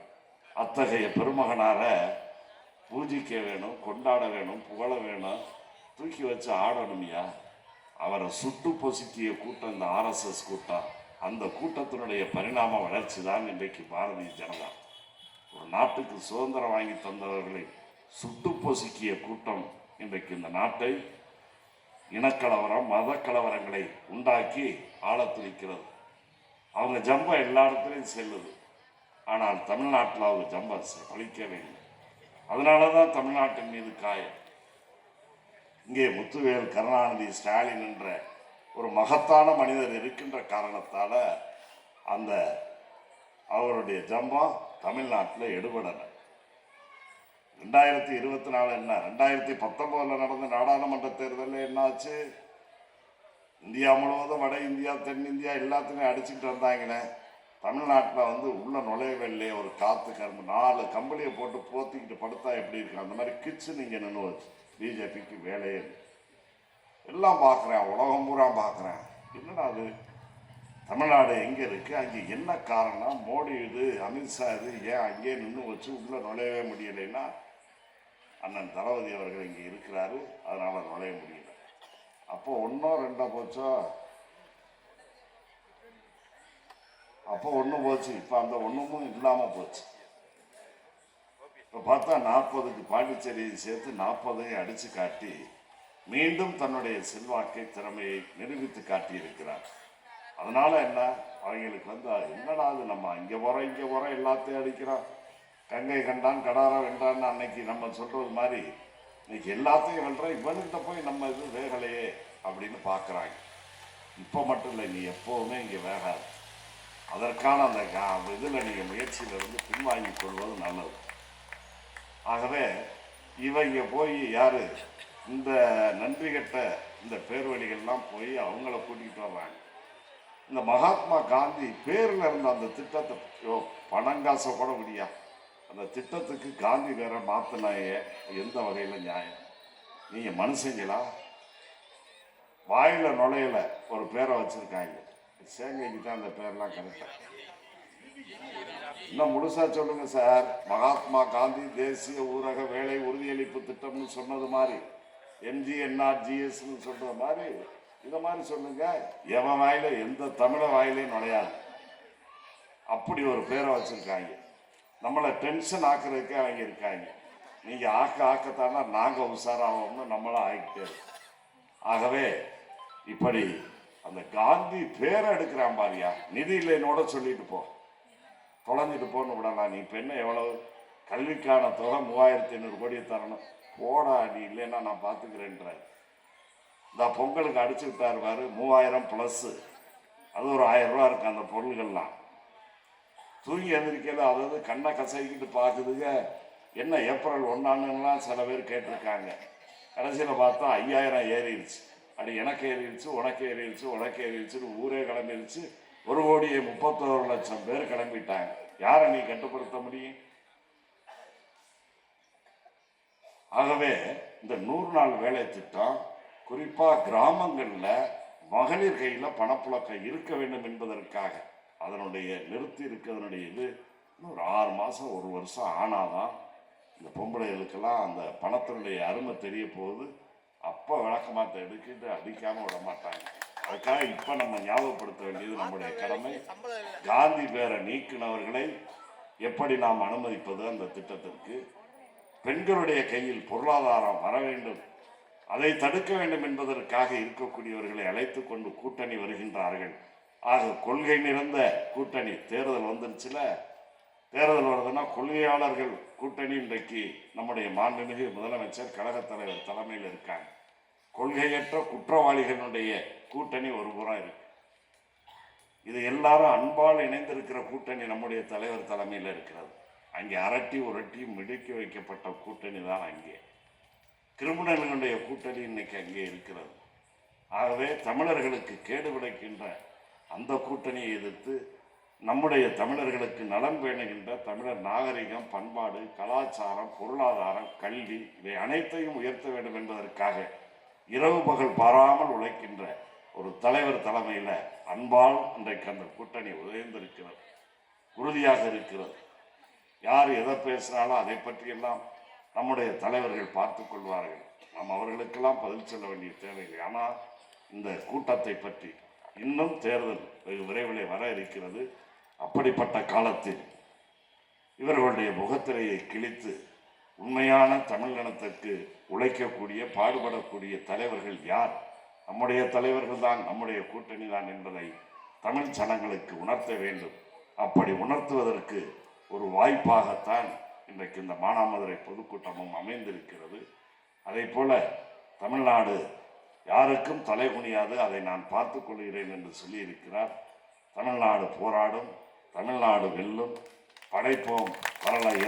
அத்தகைய பெருமகனார பூஜிக்க வேணும், கொண்டாட வேணும், புகழ வேணும், தூக்கி வச்சு ஆடணுமையா. அவரை சுட்டு பொசுக்கிய கூட்டம் இந்த ஆர்எஸ்எஸ் கூட்டம். அந்த கூட்டத்தினுடைய பரிணாம வளர்ச்சி தான் இன்றைக்கு பாரதிய ஜனதா. ஒரு நாட்டுக்கு சுதந்திரம் வாங்கி தந்தவர்களை சுட்டு பொசுக்கிய கூட்டம் இன்றைக்கு இந்த நாட்டை இனக்கலவரம், மத கலவரங்களை உண்டாக்கி ஆழத்துளிக்கிறது. அவங்க ஜம்பம் எல்லா இடத்துலையும் செல்லுது. ஆனால் தமிழ்நாட்டில் அவங்க ஜம்பம் பழிக்கவே இல்லை. அதனால தான் தமிழ்நாட்டின் மீது காயம். இங்கே முத்துவேல், கருணாநிதி, ஸ்டாலின் என்ற ஒரு மகத்தான மனிதர் இருக்கின்ற காரணத்தால் அந்த அவருடைய ஜம்பம் தமிழ்நாட்டில் எடுபடலை. 2024 என்ன, 2019 நடந்த நாடாளுமன்ற தேர்தலில் என்னாச்சு? இந்தியா முழுவதும் வட இந்தியா, தென்னிந்தியா எல்லாத்துலையும் அடிச்சுக்கிட்டு வந்தாங்களே. தமிழ்நாட்டில் உள்ள நுழையவில்லை. ஒரு காற்று கரும்பு 4 கம்பளியை போட்டு போத்திக்கிட்டு படுத்தா எப்படி இருக்கு, அந்த மாதிரி கிச்சு நீங்கள் நின்று வச்சு. பிஜேபிக்கு வேலையே எல்லாம் பார்க்குறேன், உலகம் பூரா பார்க்குறேன். என்னடா அது, தமிழ்நாடு எங்கே இருக்குது, அங்கே என்ன காரணம், மோடி இது, அமித்ஷா இது, ஏன் அங்கேயே நின்று வச்சு உள்ளே நுழையவே முடியலைன்னா அண்ணன் தளபதி அவர்கள் இங்கே இருக்கிறாரு, அதனால் நுழைய முடியல. அப்போ 1 2 போச்சோ, அப்போ 1 போச்சு. இப்போ அந்த 1ம் இல்லாமல் போச்சு. இப்போ பார்த்தா 40க்கு பாண்டிச்சேரியை சேர்த்து 40ஐ அடித்து காட்டி மீண்டும் தன்னுடைய செல்வாக்கை, திறமையை நிரூபித்து காட்டியிருக்கிறார். அதனால என்ன, அவங்களுக்கு என்னடா அது, நம்ம இங்கே போகிறோம் எல்லாத்தையும் அடிக்கிறோம், கங்கை கண்டான் கடாரா வென்றான்னு அன்னைக்கு நம்ம சொல்கிறது மாதிரி இன்னைக்கு எல்லாத்தையும் வென்றோம், இவனுக்கிட்ட போய் நம்ம இது வேகலையே அப்படின்னு பார்க்குறாங்க. இப்போ மட்டும் இல்லை, நீ எப்போவுமே இங்கே வேகாது. அதற்கான அந்த இதில் நீங்கள் முயற்சியிலிருந்து பின்வாங்கிக் கொள்வது நல்லது. ஆகவே இவங்க போய் யார், இந்த நன்றி கட்ட இந்த பேர்வழிகள்லாம் போய் அவங்கள கூட்டிகிட்டு வர்றாங்க. இந்த மகாத்மா காந்தி பேரில் இருந்த அந்த திட்டத்தை பணங்காசை கூட முடியா, அந்த திட்டத்துக்கு காந்தி வேற மாத்தினாயே எந்த வகையில் நியாயம்? நீங்கள் மனுஷங்களா? வாயில் நுழையில ஒரு பேரை வச்சுருக்காங்க. சேங்கைக்கு தான் அந்த பேர்லாம் கரெக்டாக. இன்னும் முழுசா சொல்லுங்க சார். மகாத்மா காந்தி தேசிய ஊரக வேலை உறுதியளிப்பு திட்டம்னு சொன்னது மாதிரி, MGNRGS சொல்றது மாதிரி இத மாதிரி சொல்லுங்க. எவன் வாயில எந்த தமிழ வாயிலையும் நுழையாது. அப்படி ஒரு பேரை வச்சிருக்காங்க. நம்மளை டென்ஷன் ஆக்குறதுக்கே அவங்க இருக்காங்க. நீங்க ஆக்கத்தானா நாங்க உஷாராவோம்னு நம்மளும் ஆகிட்டே. ஆகவே இப்படி அந்த காந்தி பேரை எடுக்கிறான் பாரியா, நிதி இல்லைன்னோட சொல்லிட்டு போ, தொலைஞ்சிட்டு போன்னு விடலாம். நீ பெண்ணை எவ்வளவு கல்விக்கான தொகை 3500 கோடி தரணும், போடா நீ இல்லைன்னா நான் பார்த்துக்கிறேன்ற. இந்த பொங்கலுக்கு அடிச்சு விட்டாரு பாரு 3000 பிளஸ், அது ஒரு 1000 ரூபா இருக்கு. அந்த பொருள்கள்லாம் தூங்கி எந்திரிக்கல, அதாவது கண்ணை கசைக்கிட்டு பார்க்குதுங்க. என்ன ஏப்ரல் 1 சில பேர் கேட்டிருக்காங்க. கடைசியில் பார்த்தா 5000 ஏறிடுச்சு. அப்படி எனக்கு ஏறிடுச்சு, உனக்கு ஏறிடுச்சு, உனக்கு ஏறிடுச்சுன்னு ஊரே கிளம்பிடுச்சு. 1,31,00,000 பேர் கிளம்பிட்டாங்க. யாரை நீ கட்டுப்படுத்த முடியும்? ஆகவே இந்த 100 நாள் வேலை திட்டம் குறிப்பா கிராமங்கள்ல மகளிர் கையில பணப்புழக்கம் இருக்க வேண்டும் என்பதற்காக அதனுடைய நிறுத்தி இருக்கிறதனுடைய இது இன்னும் ஒரு 6 மாசம் 1 வருஷம் ஆனாதான் இந்த பொம்பளைகளுக்கெல்லாம் அந்த பணத்தினுடைய அருமை தெரிய போகுது. அப்போ விளக்கமாத்த எடுக்கிட்டு அடிக்காம விட மாட்டாங்க. அதுக்காக இப்ப நம்ம ஞாபகப்படுத்த வேண்டியது நம்முடைய கடமை. காந்தி பேரை நீக்கினவர்களை எப்படி நாம் அனுமதிப்பது? அந்த திட்டத்திற்கு பெண்களுடைய கையில் பொருளாதாரம் வர வேண்டும், அதை தடுக்க வேண்டும் என்பதற்காக இருக்கக்கூடியவர்களை அழைத்து கொண்டு கூட்டணி வருகின்றார்கள். ஆக கொள்கை நிறைந்த கூட்டணி. தேர்தல் வந்துருச்சுல, தேர்தல் வருதுன்னா கொள்கையாளர்கள் கூட்டணி. இன்றைக்கு நம்முடைய மாண்புமிகு முதலமைச்சர் கழகத் தலைவர் தலைமையில் இருக்காங்க. கொள்கையற்ற குற்றவாளிகளுடைய கூட்டணி ஒரு புறம் இருக்கு. இது எல்லாரும் அன்பால் இணைந்திருக்கிற கூட்டணி நம்முடைய தலைவர் தலைமையில் இருக்கிறது. அங்கே அரட்டி உரட்டி மிடுக்கி வைக்கப்பட்ட கூட்டணி தான் அங்கே. கிரிமினல்களுடைய கூட்டணி இன்னைக்கு அங்கே இருக்கிறது. ஆகவே தமிழர்களுக்கு கேடு விளைக்கின்ற அந்த கூட்டணியை எதிர்த்து நம்முடைய தமிழர்களுக்கு நலன் வேணுகின்ற தமிழர் நாகரிகம், பண்பாடு, கலாச்சாரம், பொருளாதாரம், கல்வி இவை அனைத்தையும் உயர்த்த வேண்டும் என்பதற்காக இரவு பகல் பாராமல் உழைக்கின்ற ஒரு தலைவர் தலைமையில் அன்பால் இன்றைக்கு அந்த கூட்டணி உயர்ந்திருக்கிறது, உறுதியாக இருக்கிறது. யார் எதை பேசினாலும் அதை பற்றியெல்லாம் நம்முடைய தலைவர்கள் பார்த்து கொள்வார்கள். நாம் அவர்களுக்கெல்லாம் பதில் சொல்ல வேண்டிய தேவையில்லை. ஆனால் இந்த கூட்டத்தை பற்றி இன்னும் தேர்தல் வெகு விரைவில் வர இருக்கிறது. அப்படிப்பட்ட காலத்தில் இவர்களுடைய முகத்திரையை கிழித்து உண்மையான தமிழினத்திற்கு உழைக்கக்கூடிய பாடுபடக்கூடிய தலைவர்கள் யார்? நம்முடைய தலைவர்கள் தான், நம்முடைய கூட்டணி தான் என்பதை தமிழ் ஜனங்களுக்கு உணர்த்த வேண்டும். அப்படி உணர்த்துவதற்கு ஒரு வாய்ப்பாகத்தான் இன்றைக்கு இந்த மானாமதுரை பொதுக்கூட்டமும் அமைந்திருக்கிறது. அதே போல தமிழ்நாடு யாருக்கும் தலை குனியாது, அதை நான் பார்த்து கொள்கிறேன் என்று சொல்லியிருக்கிறார். தமிழ்நாடு போராடும், தமிழ்நாடு வெல்லும், படைப்போம் வரலாறு.